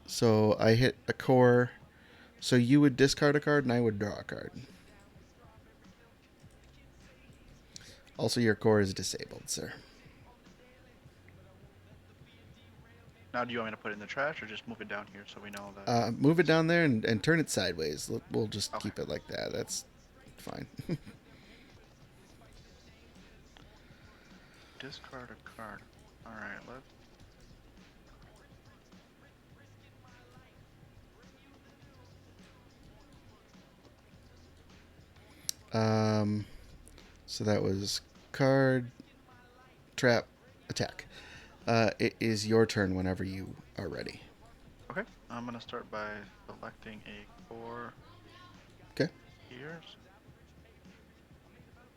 So I hit a core. So you would discard a card and I would draw a card. Also, your core is disabled, sir. Now, do you want me to put it in the trash or just move it down here so we know that? Move it down there and turn it sideways. We'll just Okay. keep it like that. That's fine. Discard a card. All right, let's. So that was card, trap, attack. It is your turn whenever you are ready. Okay, I'm gonna start by selecting a core Okay. here.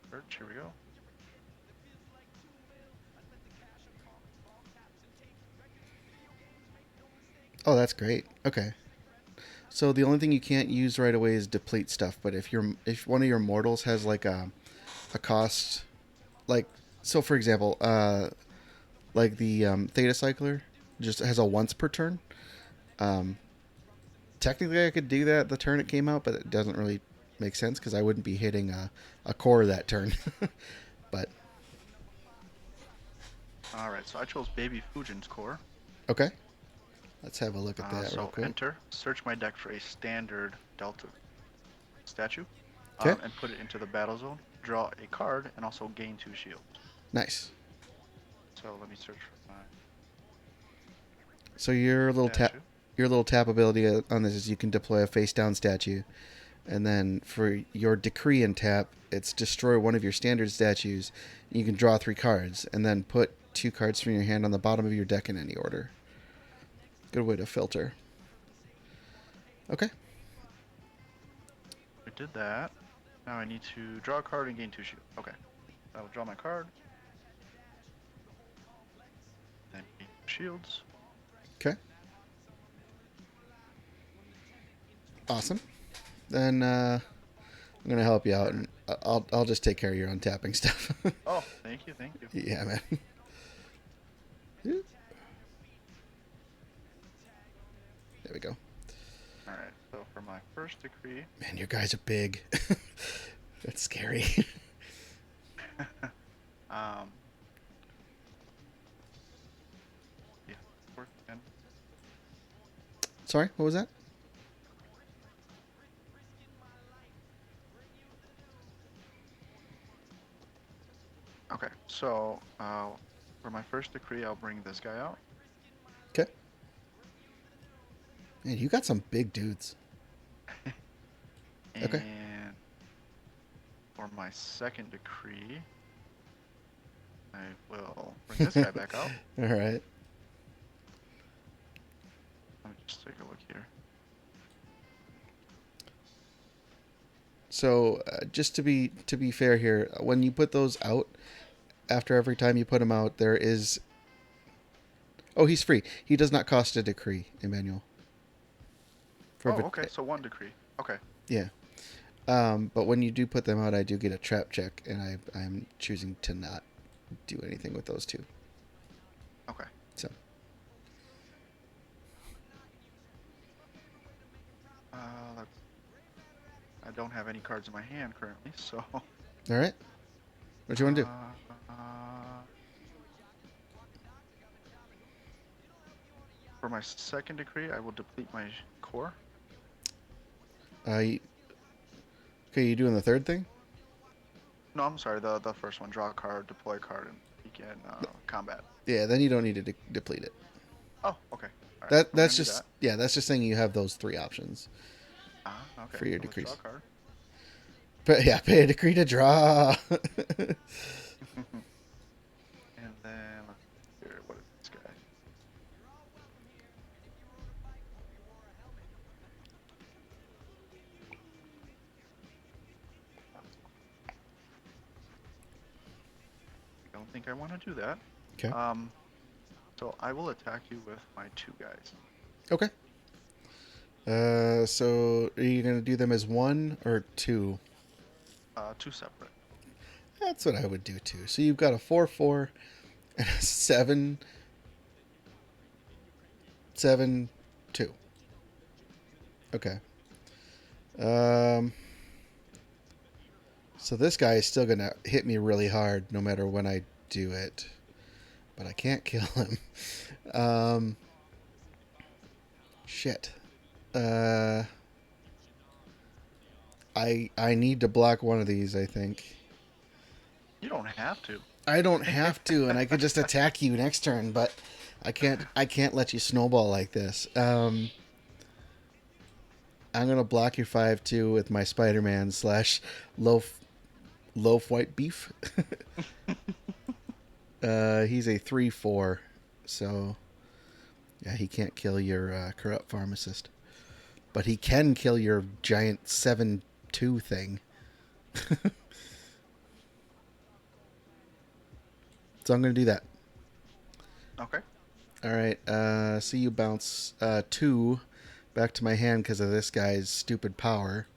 Search. Here we go. Oh, that's great. Okay. So the only thing you can't use right away is deplete stuff. But if one of your mortals has like a cost, like so for example, like the Theta Cycler just has a once per turn. Um, Technically, I could do that the turn it came out, but it doesn't really make sense because I wouldn't be hitting a core that turn. But All right, so I chose Baby Fujin's core. okay, let's have a look at that real So quick. enter. Search my deck for a standard Delta statue, Okay, and put it into the battle zone. Draw a card and also gain 2 shields. nice. So let me search for my So statue. your little tap ability on this is you can deploy a face down statue, and then for your decree and tap, it's destroy one of your standard statues. You can draw 3 cards, and then put 2 cards from your hand on the bottom of your deck in any order. Good way to filter. Okay. We did that. Now I need to draw a card and gain 2 shields. Okay. I will draw my card. Then gain shields. Okay. Awesome. Then I'm gonna help you out, and I'll just take care of your untapping stuff. Oh, thank you, thank you. Yeah, man. There we go. All right. So for my first decree, Man, your guys are big. That's scary. um, yeah, work again. Sorry, what was that? Okay. So for my first decree, I'll bring this guy out. Okay. Man, you got some big dudes. And Okay. for my second decree, I will bring this guy back out. All right. Let me just take a look here. So just to be fair here, when you put those out, after every time you put them out, there is. Oh, he's free. He does not cost a decree, Emmanuel. Oh, okay. So 1 decree. Okay. Yeah. But when you do put them out, I do get a trap check, and I'm choosing to not do anything with those 2. Okay. So. Let's, I don't have any cards in my hand currently, so. All right. What do you want to do? For my second decree, I will deplete my core. Okay, you doing the third thing? No, I'm sorry. The first one, draw a card, deploy a card, and begin combat. Yeah, then you don't need to deplete it. Oh, okay. All right. So we're That's gonna do just that. yeah, that's just saying you have those three options Okay. for your So let's draw a decrees. card. But yeah, pay a decree to draw. And then here, what is this guy? I don't think I want to do that. Okay. Um, so I will attack you with my two guys. Okay. So are you gonna do them as one or two? Two separate. That's what I would do too. So you've got a 4/4 and a 7/7/2. Okay. Um. So this guy is still gonna hit me really hard no matter when I do it, but I can't kill him. Um. Shit. Uh. I need to block one of these. I think. You don't have to. I don't have to, and I could just attack you next turn, but I can't. I can't let you snowball like this. I'm gonna block your 5/2 with my Spider-Man / loaf white beef. He's a 3/4, so yeah, he can't kill your corrupt pharmacist, but he can kill your giant 7/2 thing. So I'm gonna do that. Okay. All right. So you bounce 2 back to my hand because of this guy's stupid power.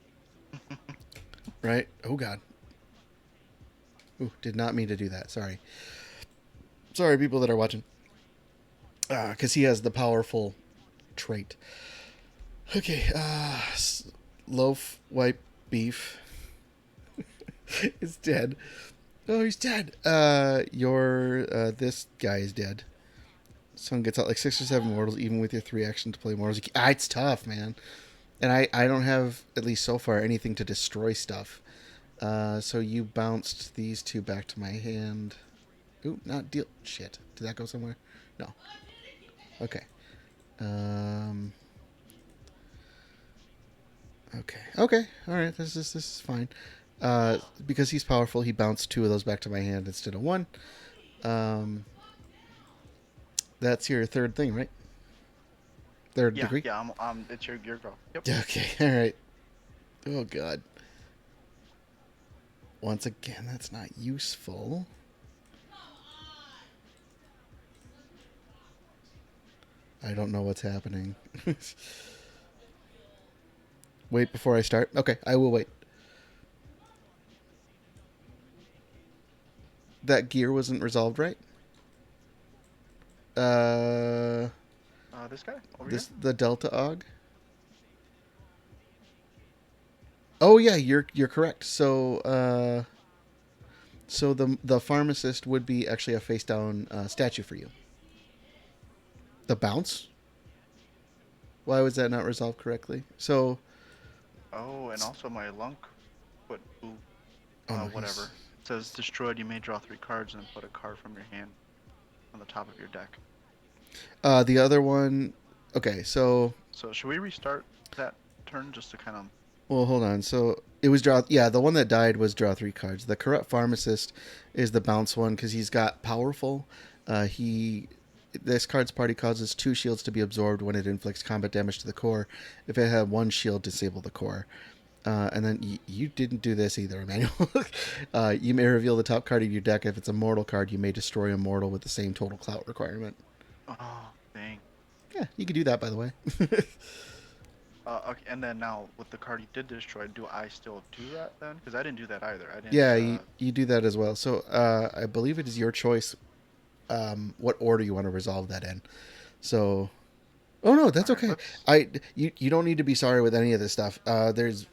Right? Oh God. Ooh, did not mean to do that. Sorry. Sorry, people that are watching. Because he has the powerful trait. Okay. Loaf white beef is dead. Oh, he's dead. This guy is dead. Someone gets out like 6 or 7 mortals, even with your 3 action to play mortals. It's tough, man. And I don't have, at least so far, anything to destroy stuff. So you bounced these 2 back to my hand. Ooh, not deal. Shit. Did that go somewhere? No. Okay. Okay. Okay. All right. This is fine. Because he's powerful, he bounced 2 of those back to my hand instead of 1. Um, that's your third thing, right? Third Yeah. degree. Yeah. It's your go. Yep. Okay. All right. Oh God. Once again, that's not useful. I don't know what's happening. Wait before I start. Okay, I will wait. That gear wasn't resolved, right? This guy over The Delta Og. Oh yeah, you're correct. So the pharmacist would be actually a face down statue for you. The bounce. Why was that not resolved correctly? So. Oh, and also my lunk. Ooh, Oh no, whatever. It says destroyed. You may draw 3 cards and put a card from your hand on the top of your deck. The other one. Okay, so. So should we restart that turn just to kind of? Well, hold on. So it was draw. Yeah, the one that died was draw 3 cards. The corrupt pharmacist is the bounce one because he's got powerful. This card's party causes 2 shields to be absorbed when it inflicts combat damage to the core. If it had 1 shield, disable the core. And then you didn't do this either, Emmanuel. You may reveal the top card of your deck. If it's a mortal card, you may destroy a mortal with the same total clout requirement. Oh, dang. Yeah, you could do that, by the way. Okay, and then now with the card you did destroy, do I still do that then? Because I didn't do that either. I didn't. Yeah, you do that as well. So I believe it is your choice what order you want to resolve that in. So, oh no, that's okay. You don't need to be sorry with any of this stuff. There's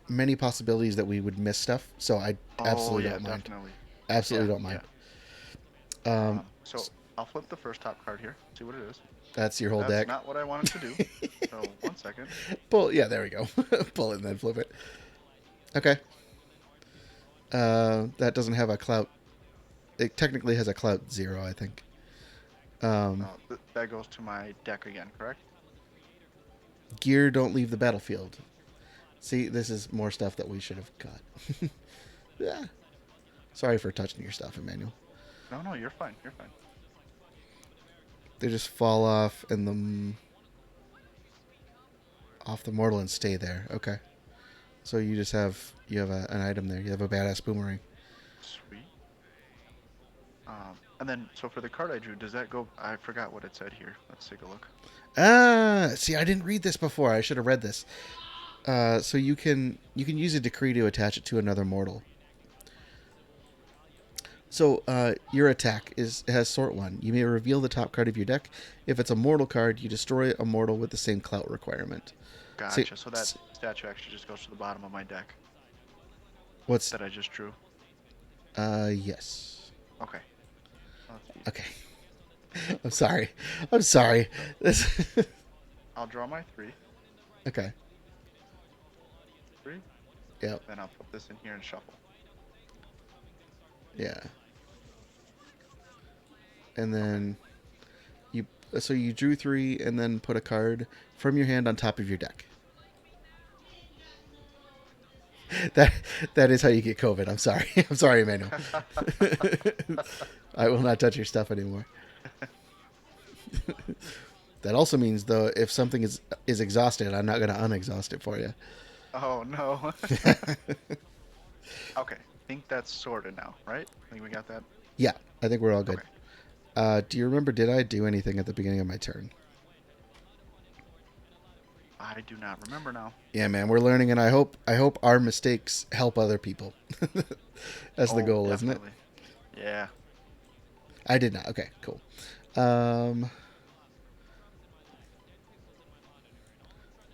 many possibilities that we would miss stuff, so I absolutely don't mind. Definitely. Absolutely don't mind. So I'll flip the first top card here. See what it is. That's your whole That's deck. not what I wanted to do. So 1 second. Pull. Yeah, there we go. Pull it and then flip it. Okay. That doesn't have a clout. It technically has a clout 0, I think. That goes to my deck again, correct? Gear don't leave the battlefield. See, this is more stuff that we should have got. Yeah. Sorry for touching your stuff, Emmanuel. No, you're fine. You're fine. They just fall off off the mortal and stay there. Okay. So you just have an item there. You have a badass boomerang. Sweet. And then, so for the card I drew, does that go? I forgot what it said here. Let's take a look. See, I didn't read this before. I should have read this. So you can use a decree to attach it to another mortal. So your attack has sort 1. You may reveal the top card of your deck. If it's a mortal card, you destroy a mortal with the same clout requirement. Gotcha. So that statue actually just goes to the bottom of my deck. What's that I just drew? Yes. Okay. Okay. I'm sorry. This. I'll draw my 3. Okay. 3. Yep. Then I'll put this in here and shuffle. Yeah. And then you drew 3 and then put a card from your hand on top of your deck. That is how you get COVID. I'm sorry. I'm sorry, Emmanuel. I will not touch your stuff anymore. That also means, though, if something is exhausted, I'm not going to unexhaust it for you. Oh, no. Okay. I think that's sorted now, right? I think we got that? Yeah, I think we're all good. Okay. Do you remember, did I do anything at the beginning of my turn? I do not remember now. Yeah, man, we're learning, and I hope our mistakes help other people. That's the goal, definitely. Isn't it? Yeah. I did not. Okay, cool.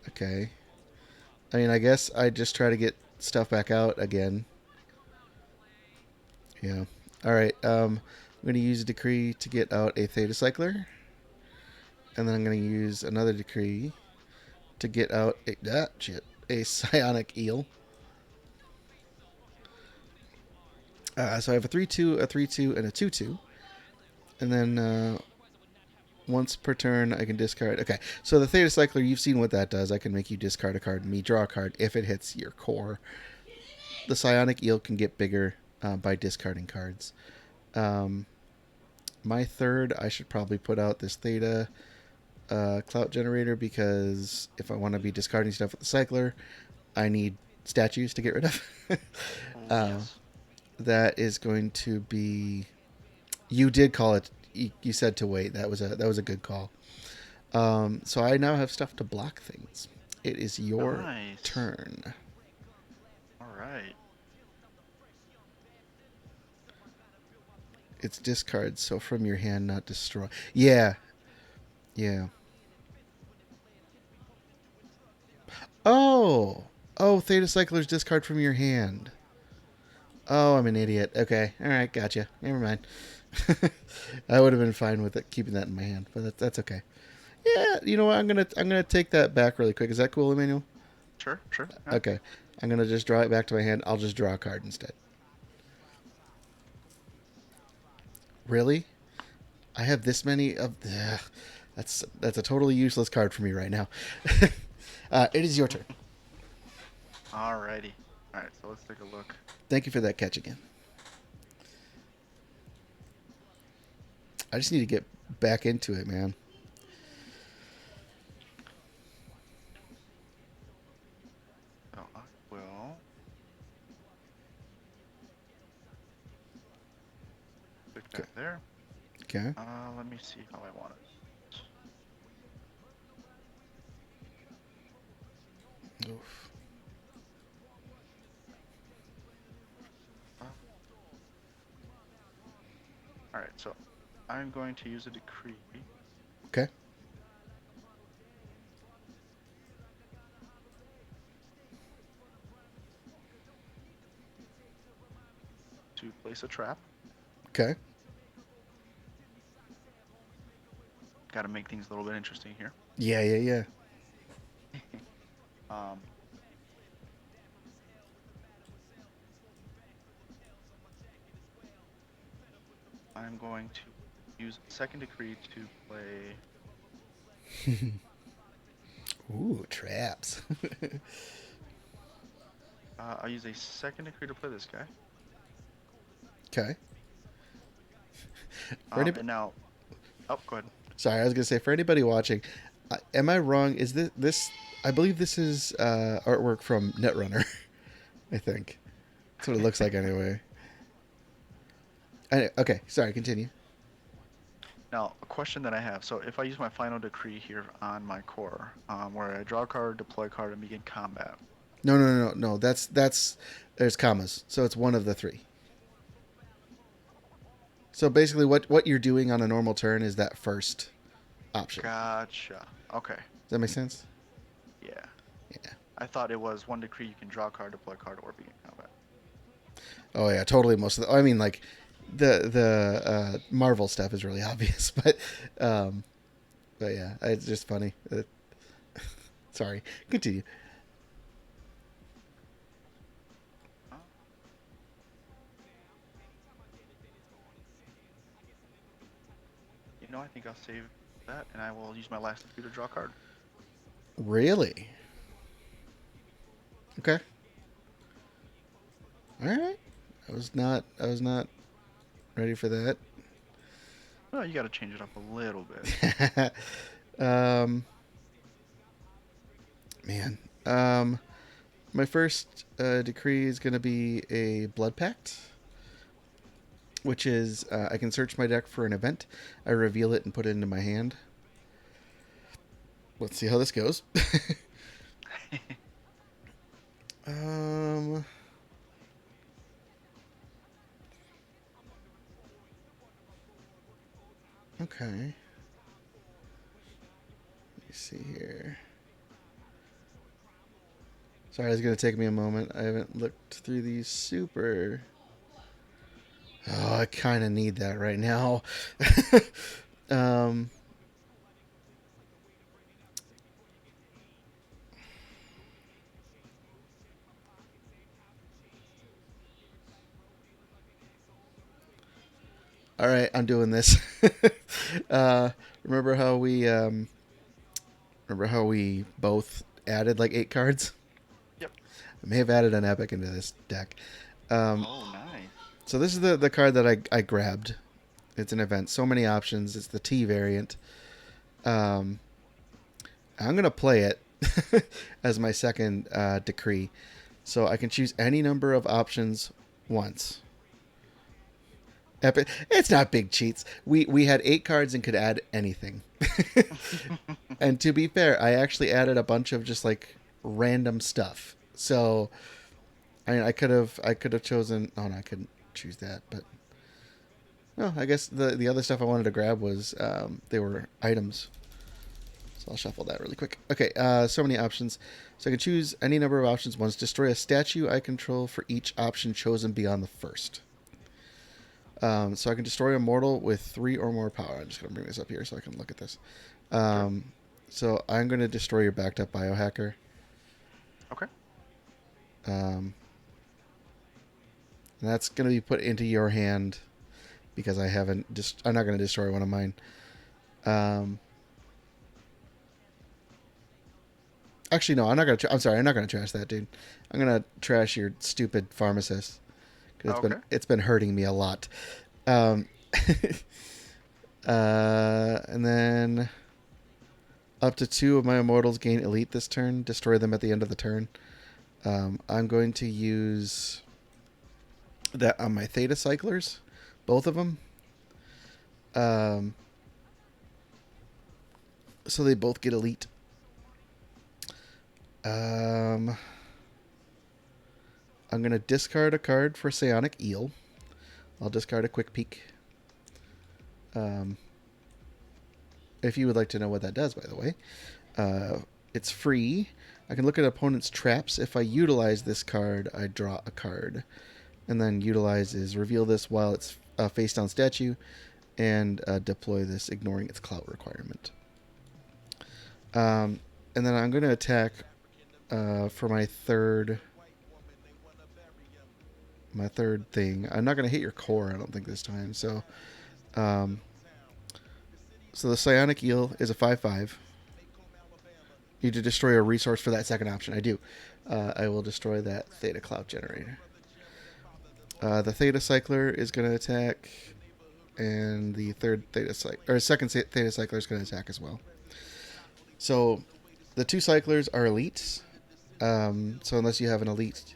Okay. I mean, I guess I just try to get stuff back out again. Yeah. All right. I'm going to use a decree to get out a Theta Cycler. And then I'm going to use another decree to get out a Psionic Eel. So I have a 3/2, a 3/2, and a 2/2. And then once per turn, I can discard. Okay, so the Theta Cycler, you've seen what that does. I can make you discard a card and me draw a card if it hits your core. The Psionic Eel can get bigger by discarding cards. My third, I should probably put out this Theta Clout Generator, because if I want to be discarding stuff with the Cycler, I need statues to get rid of. Yes. That is going to be... You did call it... You said to wait. That was a good call. So I now have stuff to block things. It is your turn. All right. It's discards, so from your hand, not destroy. Yeah. Oh, Theta Cycler's discard from your hand. Oh, I'm an idiot. Okay, all right, gotcha. Never mind. I would have been fine with it, keeping that in my hand, but that's okay. Yeah, you know what? I'm gonna take that back really quick. Is that cool, Emmanuel? Sure. Yeah. Okay, I'm gonna just draw it back to my hand. I'll just draw a card instead. Really? I have this many of... That's a totally useless card for me right now. It is your turn. Alrighty. Alright, so let's take a look. Thank you for that catch again. I just need to get back into it, man. So I will stick that there. Okay. Let me see how I want it. Oof. Alright, so I'm going to use a decree. Okay. To place a trap. Okay. got to make things a little bit interesting here. Yeah, yeah, yeah. Um, I'm going to use second decree to play. Ooh, traps. I'll use a second decree to play this guy. Okay. For anybody, And now, oh, go ahead. sorry, I was gonna say for anybody watching, am I wrong? Is this? I believe this is artwork from Netrunner. I think that's what it looks like anyway. Okay, sorry. Continue. Now, a question that I have. So, if I use my final decree here on my core, where I draw a card, deploy a card, and begin combat. No, no, no, no, no. That's there's commas, so it's one of the three. So basically, what you're doing on a normal turn is that first option. Gotcha. Okay. Does that make sense? Yeah. Yeah. I thought it was one decree you can draw a card, deploy a card, or begin combat. Oh yeah, totally. Most of the, I mean, like the Marvel stuff is really obvious, but yeah, it's just funny. Sorry, continue. I think I'll save that, and I will use my last decree to draw a card. Really? Okay. All right. I was not ready for that. Well, you got to change it up a little bit. Man. My first decree is going to be a Blood Pact, which is I can search my deck for an event. I reveal it and put it into my hand. Let's see how this goes. Okay. Let me see here. Sorry, it's going to take me a moment. I haven't looked through these super. Oh, I kind of need that right now. All right, I'm doing this. Remember how we both added like 8 cards? Yep. I may have added an epic into this deck. Oh, nice. So this is the card that I grabbed. It's an event. So many options. It's the T variant. I'm gonna play it as my second decree, so I can choose any number of options once. Epic. It's not big cheats. We had 8 cards and could add anything. And to be fair, I actually added a bunch of just like random stuff. So I mean, I could have chosen. Oh no, I couldn't choose that. But no, I guess the other stuff I wanted to grab was they were items. So I'll shuffle that really quick. Okay, so many options. So I can choose any number of options once. Destroy a statue I control for each option chosen beyond the first. So I can destroy a mortal with 3 or more power. I'm just going to bring this up here so I can look at this. Sure. So I'm going to destroy your backed up biohacker. Okay. And that's going to be put into your hand because I haven't. I'm not going to destroy one of mine. Actually, no, I'm not going to. I'm sorry, I'm not going to trash that, dude. I'm going to trash your stupid pharmacist. Okay. It's been hurting me a lot. And then up to 2 of my immortals gain elite this turn. Destroy them at the end of the turn. I'm going to use that on my Theta Cyclers, both of them. So they both get elite. I'm going to discard a card for Psionic Eel. I'll discard a Quick Peek. If you would like to know what that does, by the way. It's free. I can look at opponent's traps. If I utilize this card, I draw a card. And then utilize is reveal this while it's a face down statue. and deploy this, ignoring its clout requirement. And then I'm going to attack for my third thing. I'm not going to hit your core, I don't think, this time. So the psionic eel is a 5/5. Need to destroy a resource for that second option. I do. I will destroy that theta cloud generator. The theta cycler is going to attack, and the second theta cycler is going to attack as well. So the two cyclers are elites. So unless you have an elite,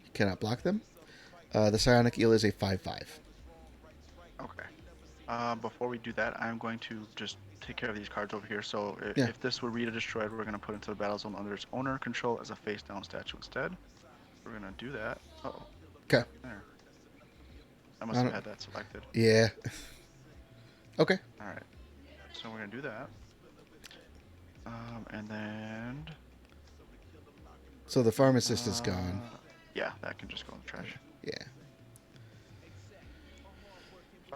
you cannot block them. The psionic eel is a 5/5. Okay. Before we do that, I'm going to just take care of these cards over here. So Yeah. if this were Rita destroyed, we're going to put it into the battle zone under its owner control as a face down statue instead. We're going to do that. Uh-oh. Okay. There. I must have had that selected. Yeah. Okay. All right. So we're going to do that. And then... So the pharmacist is gone. Yeah, that can just go in the trash. Yeah.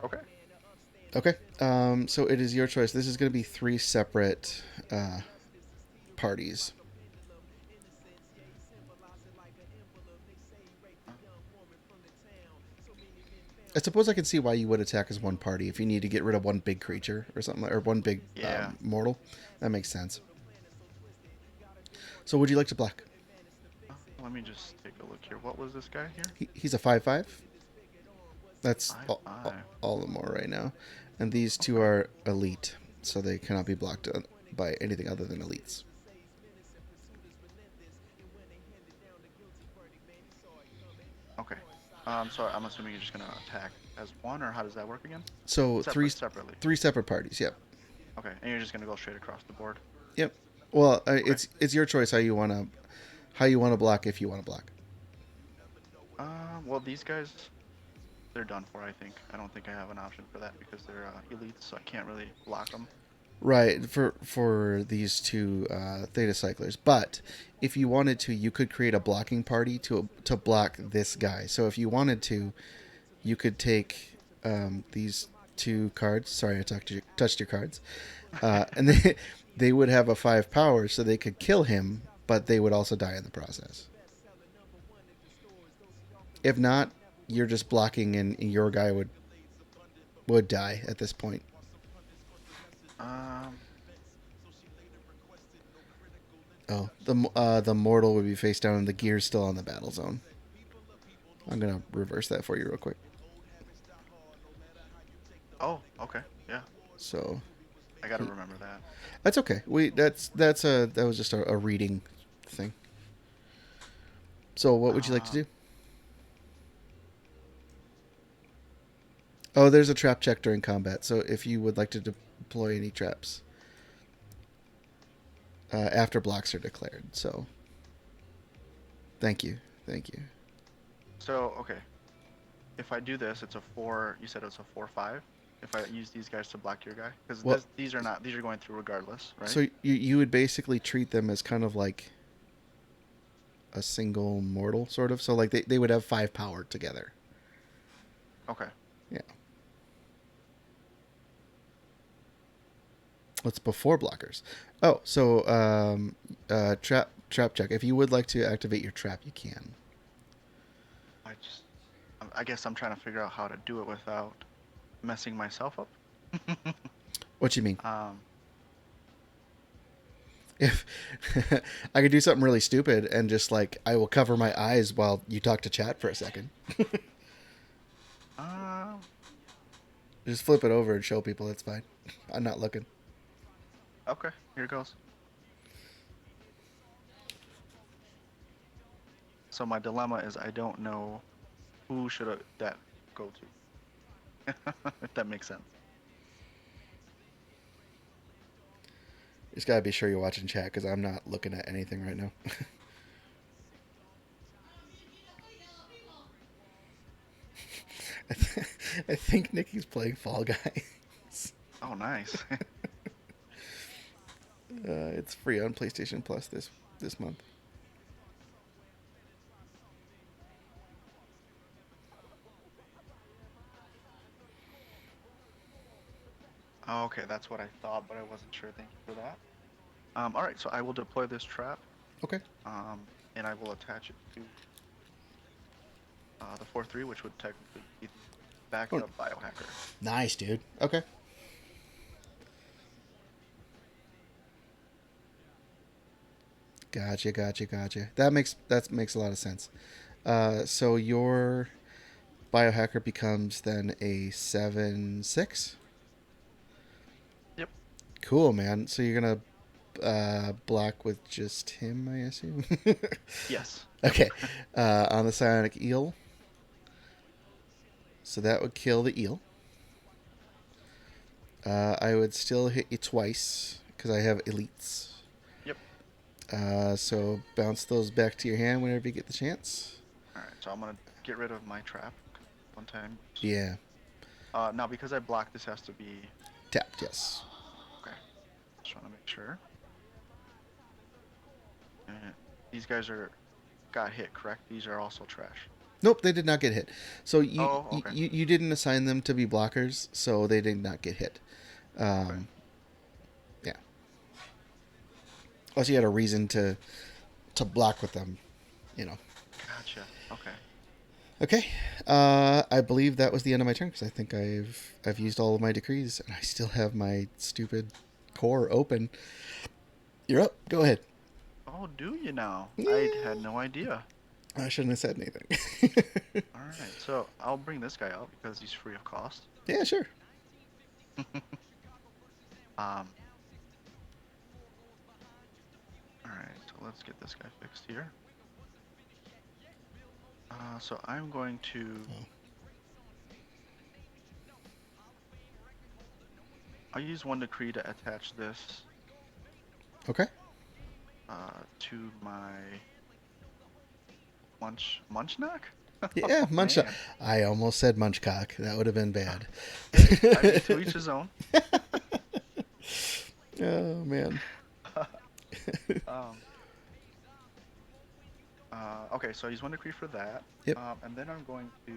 Okay. Okay. So it is your choice. This is going to be 3 separate parties. I suppose I can see why you would attack as one party if you need to get rid of one big creature or something, or one big mortal. That makes sense. So would you like to block? Let me just take a look here. What was this guy here? He's a 5/5. That's 5/5. all the more right now. And these two are elite, so they cannot be blocked by anything other than elites. Okay. So I'm assuming you're just going to attack as one, or how does that work again? So separately. 3 separate parties, yep. Okay, and you're just going to go straight across the board? Yep. Well, okay. It's your choice how you want to block if you want to block. Well, these guys, they're done for, I think. I don't think I have an option for that because they're elites, so I can't really block them. Right, for these two theta cyclers. But if you wanted to, you could create a blocking party to block this guy. So if you wanted to, you could take these 2 cards. Sorry, I touched your cards. And they would have a 5 power, so they could kill him, but they would also die in the process. If not, you're just blocking, and your guy would die at this point. Oh, the mortal would be face down, and the gear's still on the battle zone. I'm gonna reverse that for you real quick. Oh, okay, yeah. So I gotta remember that. That's okay. That was just a reading thing. So what would you like to do? Oh, there's a trap check during combat. So if you would like to deploy any traps after blocks are declared. So thank you. So okay, if I do this, it's a 4. You said it's a 4/5. If I use these guys to block your guy, because these are going through regardless, right? So you would basically treat them as kind of like a single mortal, sort of. So like they would have 5 power together. Okay. Yeah. What's before blockers? Oh, so trap check. If you would like to activate your trap, you can. I guess I'm trying to figure out how to do it without messing myself up. What you mean? If I could do something really stupid and just like I will cover my eyes while you talk to chat for a second. Just flip it over and show people. That's fine. I'm not looking. Okay, here goes. So my dilemma is I don't know who should that go to. If that makes sense. Just gotta be sure you're watching chat because I'm not looking at anything right now. I think Nikki's playing Fall Guys. Oh, nice. It's free on PlayStation Plus this month. Oh, okay, that's what I thought, but I wasn't sure. Thank you for that. All right, so I will deploy this trap, Okay. and I will attach it to the 4-3, which would technically be the backed Oh, up biohacker. nice, dude. Okay. Gotcha. That makes a lot of sense. So your biohacker becomes then a 7/6. Yep. Cool, man. So you're gonna block with just him, I assume. Yes. Yep. Okay. On the psionic eel, so that would kill the eel. I would still hit you twice because I have elites. Yep. So bounce those back to your hand whenever you get the chance. All right, so I'm gonna get rid of my trap one time. Yeah. Now because I blocked, this has to be Tapped, yes. okay. Just want to make sure. And these guys got hit, correct? These are also trash. Nope, they did not get hit. So Oh, okay. you didn't assign them to be blockers, so they did not get hit. Okay. Yeah. Unless you had a reason to block with them, you know. Gotcha. Okay. Okay. I believe that was the end of my turn because I think I've used all of my decrees and I still have my stupid core open. You're up. Go ahead. Oh, do you now? I had no idea. I shouldn't have said anything. All right, so I'll bring this guy out because he's free of cost. Yeah, sure. Um. All right, so let's get this guy fixed here. So I'm going to. Oh. I'll use one decree to attach this Okay. to my Munchnock? Yeah, Oh, munch. man. I almost said munchcock. That would have been bad. Hey, I mean, to each his own. Oh man. Um, okay, so I use one decree for that. Yep. And then I'm going to.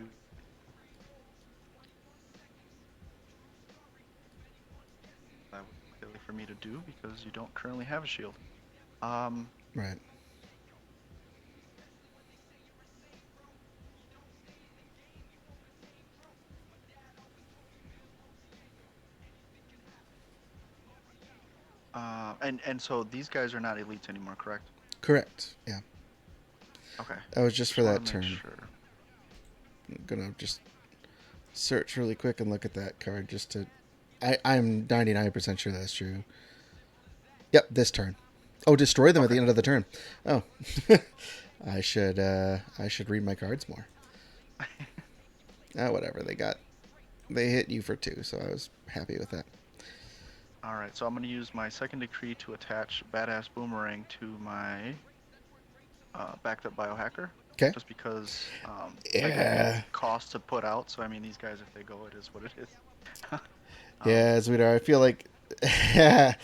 That would be silly for me to do because you don't currently have a shield. Um, Right. and so these guys are not elites anymore, correct? Correct. Yeah. Okay. That was just for wanna that make turn. Sure. I'm gonna just search really quick and look at that card just to. I'm 99% sure that's true. Yep, this turn. Oh, destroy them at the end of the turn. Oh, I should read my cards more. Whatever. They hit you for 2, so I was happy with that. All right, so I'm going to use my second decree to attach Badass Boomerang to my backed up biohacker. Okay. Just because Yeah. cost to put out. So I mean, these guys, if they go, it is what it is. Yeah, sweetheart. I feel like, yeah,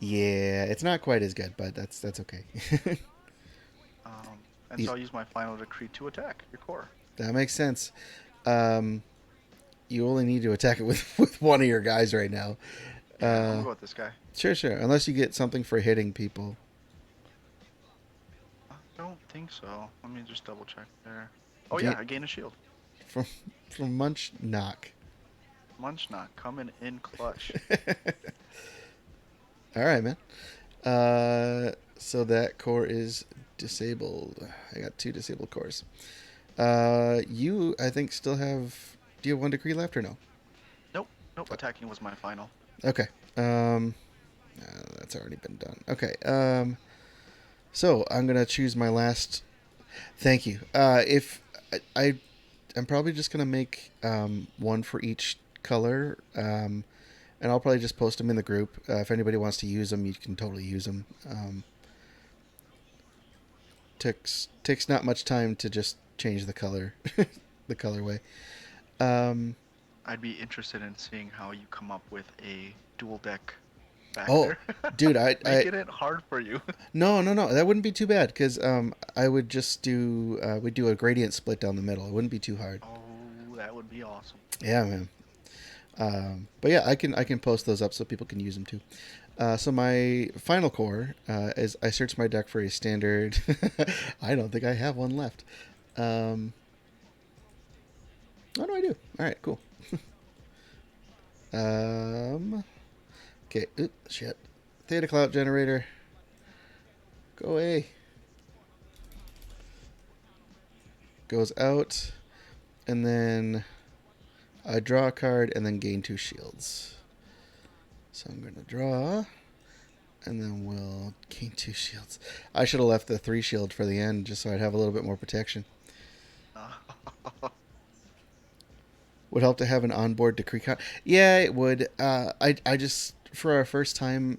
it's not quite as good, but that's okay. And so I'll use my final decree to attack your core. That makes sense. You only need to attack it with one of your guys right now. Yeah, I'm gonna go with this guy. Sure. Unless you get something for hitting people. I don't think so. Let me just double check there. Oh yeah, I gain a shield. From Munch Knock. Munchnock coming in clutch. All right, man. So that core is disabled. I got 2 disabled cores. You, I think, still have. Do you have 1 decree left or no? Nope. Attacking was my final. Okay. That's already been done. Okay. So I'm gonna choose my last. Thank you. If I'm probably just gonna make 1 for each color. And I'll probably just post them in the group. If anybody wants to use them, you can totally use them. Takes not much time to just change the color, the colorway. I'd be interested in seeing how you come up with a dual deck back Oh, there. dude, Making it hard for you. No, that wouldn't be too bad because I would just do we'd do a gradient split down the middle. It wouldn't be too hard. Oh, that would be awesome. Yeah, man. But yeah, I can post those up so people can use them too. So my final core is I searched my deck for a standard. I don't think I have one left. Um, oh no, I do. All right, cool. Um, okay. Oop, shit. Theta Cloud Generator. Go away. Goes out, and then I draw a card and then gain 2 shields. So I'm going to draw, and then we'll gain 2 shields. I should have left the 3 shield for the end just so I'd have a little bit more protection. Would help to have an onboard decree count. Yeah, it would. I just, for our first time,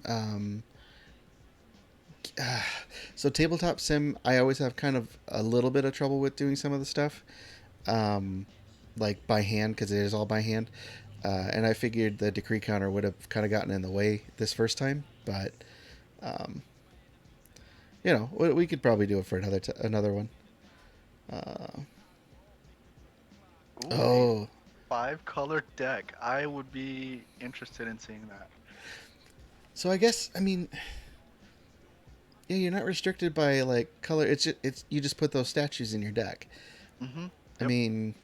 so tabletop sim, I always have kind of a little bit of trouble with doing some of the stuff, um, like by hand, because it is all by hand. And I figured the decree counter would have kind of gotten in the way this first time, but um, we could probably do it for another one. Uh, Ooh, oh, a 5-color deck. I would be interested in seeing that. so I guess yeah, you're not restricted by like color. It's you just put those statues in your deck. Mm-hmm. I Yep. mean,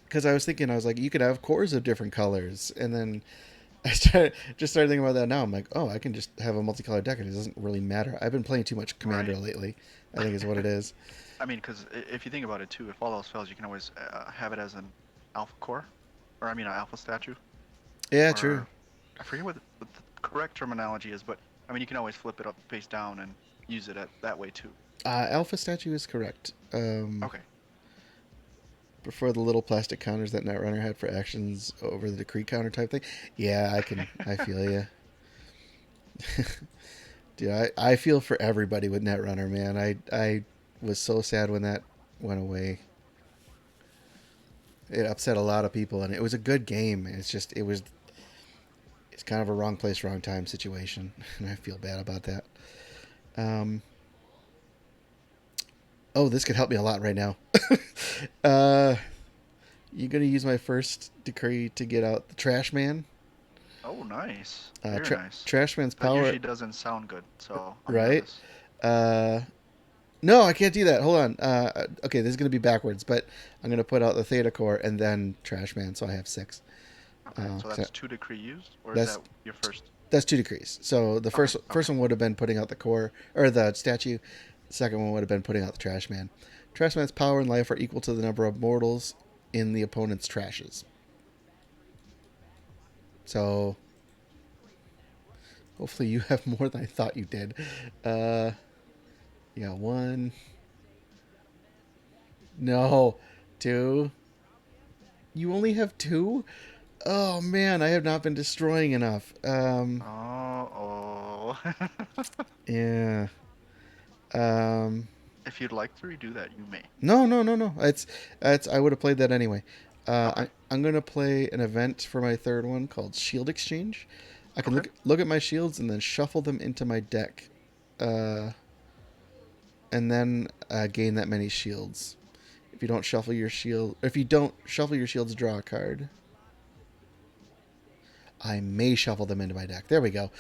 because I was like, you could have cores of different colors, and then I started thinking about that now. I'm like, oh, I can just have a multicolored deck, and it doesn't really matter. I've been playing too much Commander Right. lately. I think is what it is. I mean, because if you think about it too, if all else fails, you can always have it as an alpha core, or I mean, an alpha statue, Yeah, true. or I forget what the correct terminology is, but I mean, you can always flip it up face down and use it that way too. Alpha statue is correct. Okay. Before the little plastic counters that Netrunner had for actions over the decree counter type thing. Yeah, I feel you. Dude, I feel for everybody with Netrunner, man. I was so sad when that went away. It upset a lot of people, and it was a good game. It's kind of a wrong place, wrong time situation, and I feel bad about that. Um, oh, this could help me a lot right now. uh, you gonna use my first decree to get out the Trash Man? Oh, nice. Very nice. Trash Man's That power, usually doesn't sound good, so I'm right? nervous. Uh, no, I can't do that. Hold on. Okay, this is gonna be backwards, but I'm gonna put out the Theta Core and then Trash Man, so I have 6. Okay, so 'Cause that's 2 decree used, or is that's that your first? that's 2 decrees. So the Okay, first okay. one would have been putting out the core or the statue. The second one would have been putting out the Trash Man. Trash Man's power and life are equal to the number of mortals in the opponent's trashes. So hopefully you have more than I thought you did. Uh, you got 1. No, 2. You only have 2. Oh man, I have not been destroying enough. Oh, oh. Yeah. Um, If you'd like to redo that, you may. no, no, no, no. It's. I would have played that anyway. Okay. I'm gonna play an event for my third one called Shield Exchange. I can Okay. look at my shields and then shuffle them into my deck, uh, and then gain that many shields. If you don't shuffle your shields, draw a card. I may shuffle them into my deck. There we go.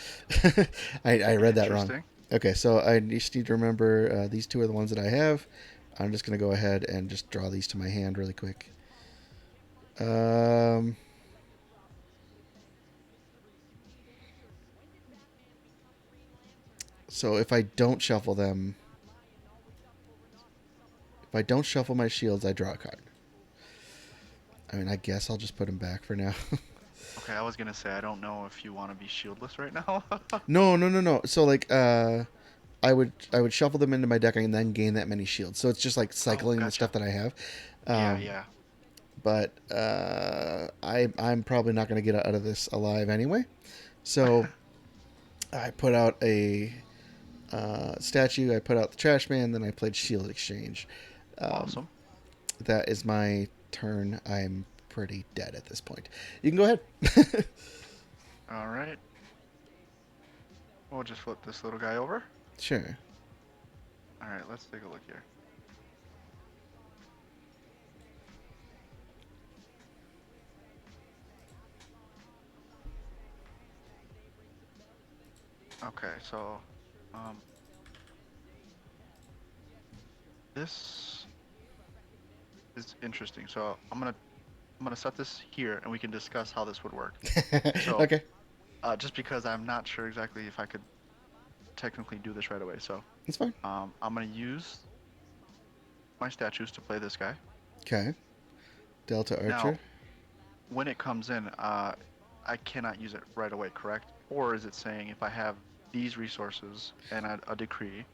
I read that wrong. Interesting. Okay, so I just need to remember these 2 are the ones that I have. I'm just going to go ahead and just draw these to my hand really quick. Um, so if I don't shuffle them, if I don't shuffle my shields, I draw a card. I mean, I guess I'll just put them back for now. Okay, I was gonna say I don't know if you want to be shieldless right now. No, no, no, no. So like, I would shuffle them into my deck and then gain that many shields. So it's just like Oh, cycling the gotcha. stuff that I have. Yeah, Um, yeah. but I'm probably not going to get out of this alive anyway. So I put out a statue. I put out the Trash Man. Then I played Shield Exchange. Um, Awesome. that is my turn. I'm pretty dead at this point. You can go ahead. All right. We'll just flip this little guy over. Sure. All right, let's take a look here. Okay, so um, this is interesting. So I'm gonna set this here, and we can discuss how this would work. So Okay, just because I'm not sure exactly if I could technically do this right away, so that's fine. I'm gonna use my statues to play this guy. Okay, Delta Now, Archer. when it comes in, I cannot use it right away, correct? Or is it saying if I have these resources and a decree,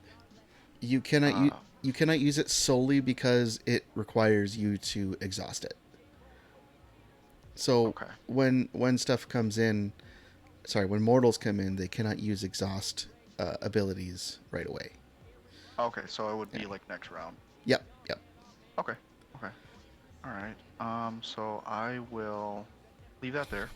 You cannot use uh, you cannot use it solely because it requires you to exhaust it. So okay, when stuff comes in, sorry, when mortals come in, they cannot use exhaust abilities right away. okay, so it would Yeah. be like next round. Yep. Yep. Okay, okay, all right. So I will leave that there.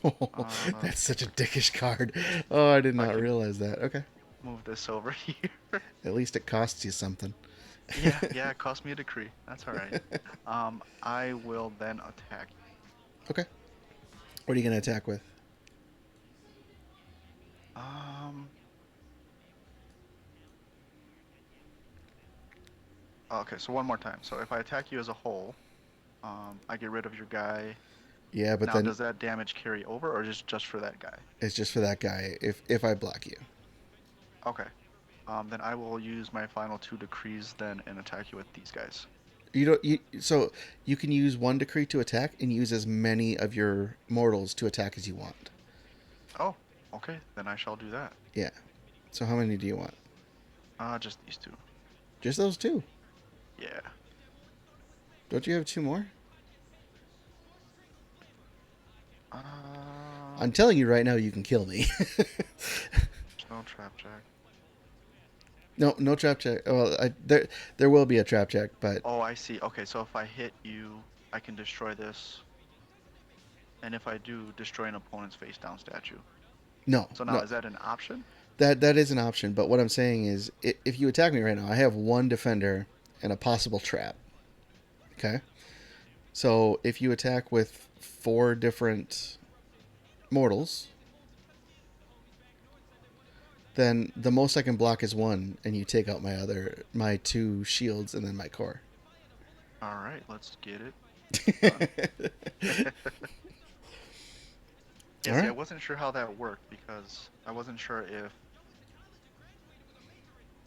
That's such a dickish card. Oh, I did I not can realize that. Okay. move this over here. At least it costs you something. Yeah, yeah, it cost me a decree. That's all right. I will then attack. Okay. What are you going to attack with? Um, okay, so one more time. So if I attack you as a whole, I get rid of your guy. Yeah, but Now, then does that damage carry over, or just for that guy? it's just for that guy if I block you. Okay. Then I will use my final two decrees then and attack you with these guys. So you can use one decree to attack and use as many of your mortals to attack as you want. Oh, okay. Then I shall do that. Yeah. So how many do you want? Just these two. Just those two. Yeah. Don't you have two more? Uh, I'm telling you right now, you can kill me. there's no trap jack. No, no trap check. Well, there will be a trap check, but Oh, I see. Okay, so if I hit you, I can destroy this. And if I do, destroy an opponent's face down statue. no, So now, no. is that an option? That is an option. But what I'm saying is, if you attack me right now, I have one defender and a possible trap. Okay. So if you attack with four different mortals, then the most I can block is one, and you take out my two shields and then my core. All right, let's get it done. All Yeah, see, I right. wasn't sure how that worked because I wasn't sure if.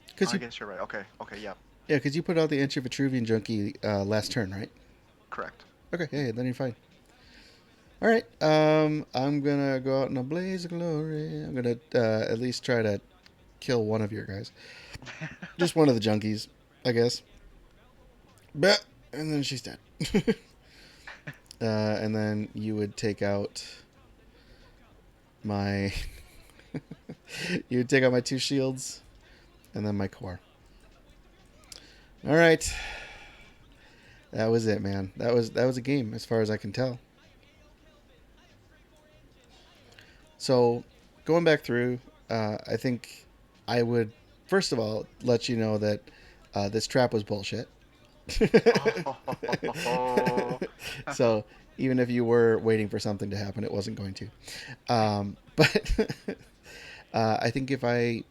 Because I you guess you're right. Okay, okay, yeah, Yeah, because you put out the Entry Vitruvian Junkie last turn, right? correct. Okay, yeah, then you're fine. All right, I'm gonna go out in a blaze of glory. I'm gonna at least try to kill one of your guys, just one of the junkies, I guess. But and then she's dead. And then you would take out my, you would take out my two shields, and then my core. All right, that was it, man. That was a game as far as I can tell. So, going back through, I think I would first of all let you know that this trap was bullshit. Oh, So, even if you were waiting for something to happen, it wasn't going to. But I think if I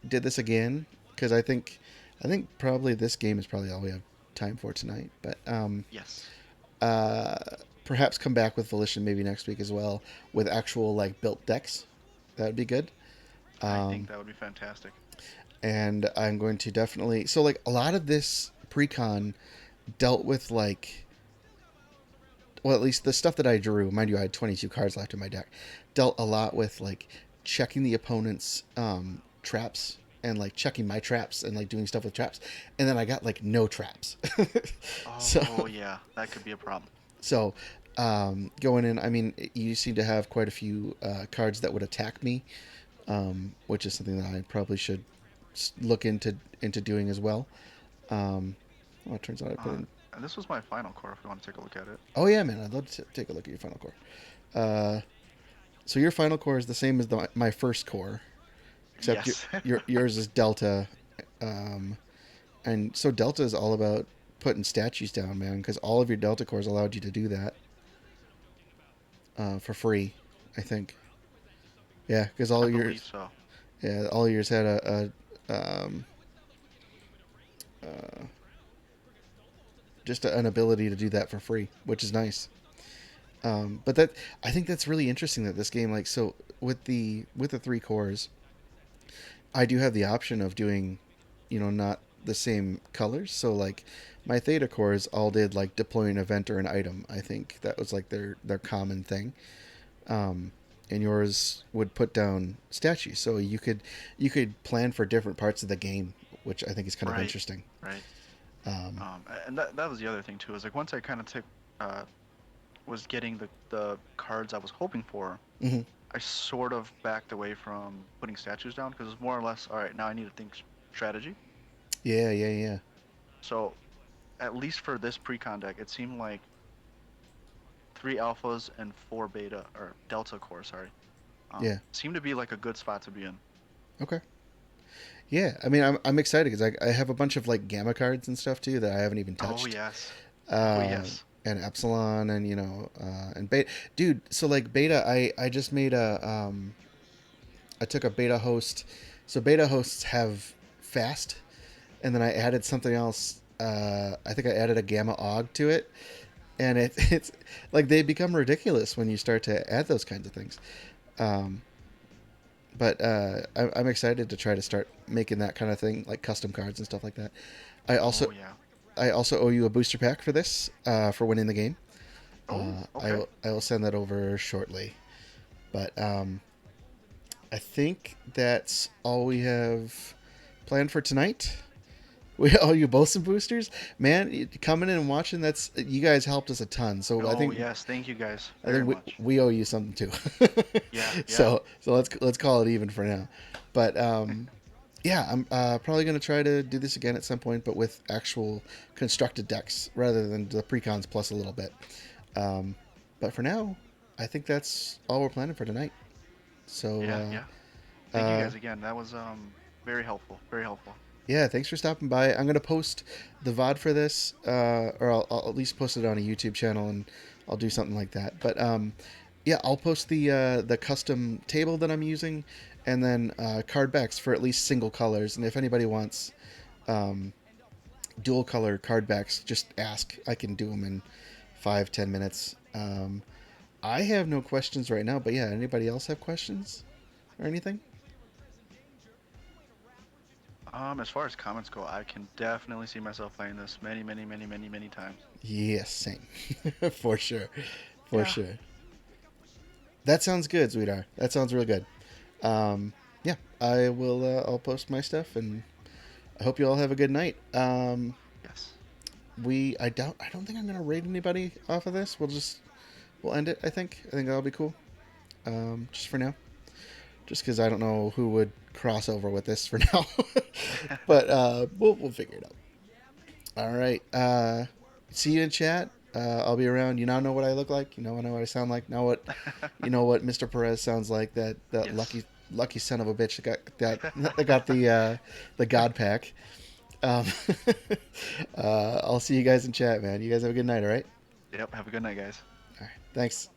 did this again, because I think probably this game is probably all we have time for tonight. But yes. uh, perhaps come back with Volition maybe next week as well with actual like built decks. That would be good. I think Um, that would be fantastic. and I'm going to definitely so like a lot of this precon dealt with like well at least the stuff that I drew. Mind you, I had 22 cards left in my deck. Dealt a lot with like checking the opponent's traps and like checking my traps and like doing stuff with traps. And then I got like no traps. So Oh, yeah, that could be a problem. So, going in, I mean, you seem to have quite a few cards that would attack me, which is something that I probably should look into doing as well. Well, it turns out I put Uh, in. and this was my final core if you want to take a look at it. Oh yeah, man, I'd love to take a look at your final core. Uh, so your final core is the same as my first core, except Yes. yours is Delta, and so Delta is all about putting statues down, man, because all of your Delta cores allowed you to do that for free, I think. Yeah, because I all believe yours, so. Yeah, all yours had uh, just an ability to do that for free, which is nice. But that I think that's really interesting that this game, like, so with the three cores, I do have the option of doing, not the same colors. So like my theta cores all did like deploy an event or an item. I think that was like their common thing. Um, and yours would put down statues. So you could plan for different parts of the game, which I think is kind of Right, interesting. right. Um, And that was the other thing too. Is like once I kind of took uh was getting the cards I was hoping for, mhm. I sort of backed away from putting statues down because it's more or less all right. Now I need to think strategy. Yeah, yeah, yeah, So at least for this pre-con deck, it seemed like three alphas and four beta or delta core, sorry, yeah. seemed to be like a good spot to be in. Okay. Yeah, I mean, I'm excited because I have a bunch of like gamma cards and stuff too that I haven't even Oh touched. yes, oh uh, yes. and epsilon and and beta. Dude, so like beta, I just made I took a beta host. So beta hosts have fast, and then I added something else. I think I added a gamma aug to it, and it's like they become ridiculous when you start to add those kinds of things. Um, but I'm excited to try to start making that kind of thing, like custom cards and stuff like that. I also Oh yeah. I also owe you a booster pack for this, for winning the game. Oh I okay. will send that over shortly. But I think that's all we have planned for tonight. We owe you both some boosters, man. Coming in and watching, that's you guys helped us a ton. So I Oh think yes, thank you guys I very think much. we owe you something too. Yeah yeah. So let's call it even for now. But yeah, I'm probably gonna try to do this again at some point, but with actual constructed decks rather than the precons plus a little bit. Um, but for now, I think that's all we're planning for tonight. So Yeah yeah. Thank you uh, guys again. That was very helpful. Very helpful. yeah, thanks for stopping by. I'm gonna post the VOD for this, or I'll at least post it on a YouTube channel, and I'll do something like that. But yeah, I'll post the custom table that I'm using, and then card backs for at least single colors. And if anybody wants um, dual color card backs, just ask. I can do them in 5-10 minutes. I have no questions right now, but yeah, anybody else have questions or anything? As far as comments go, I can definitely see myself playing this many, many, many, many, many times. Yes, same. For sure. For Yeah. sure. That sounds good, sweetheart. That sounds real good. Yeah, I will. I'll post my stuff, and I hope you all have a good night. Yes. I don't think I'm gonna raid anybody off of this. We'll end it. I think that'll be cool. Just for now, just because I don't know who would cross over with this for now, but we'll figure it out. All right. See you in chat. I'll be around. You now know what I look like. You know what I sound like. Now what you know what Mr. Perez sounds like. That Yes. lucky son of a bitch that got that got the God pack. Um, I'll see you guys in chat, man. You guys have a good night. All right. Yep. Have a good night, guys. All right. Thanks.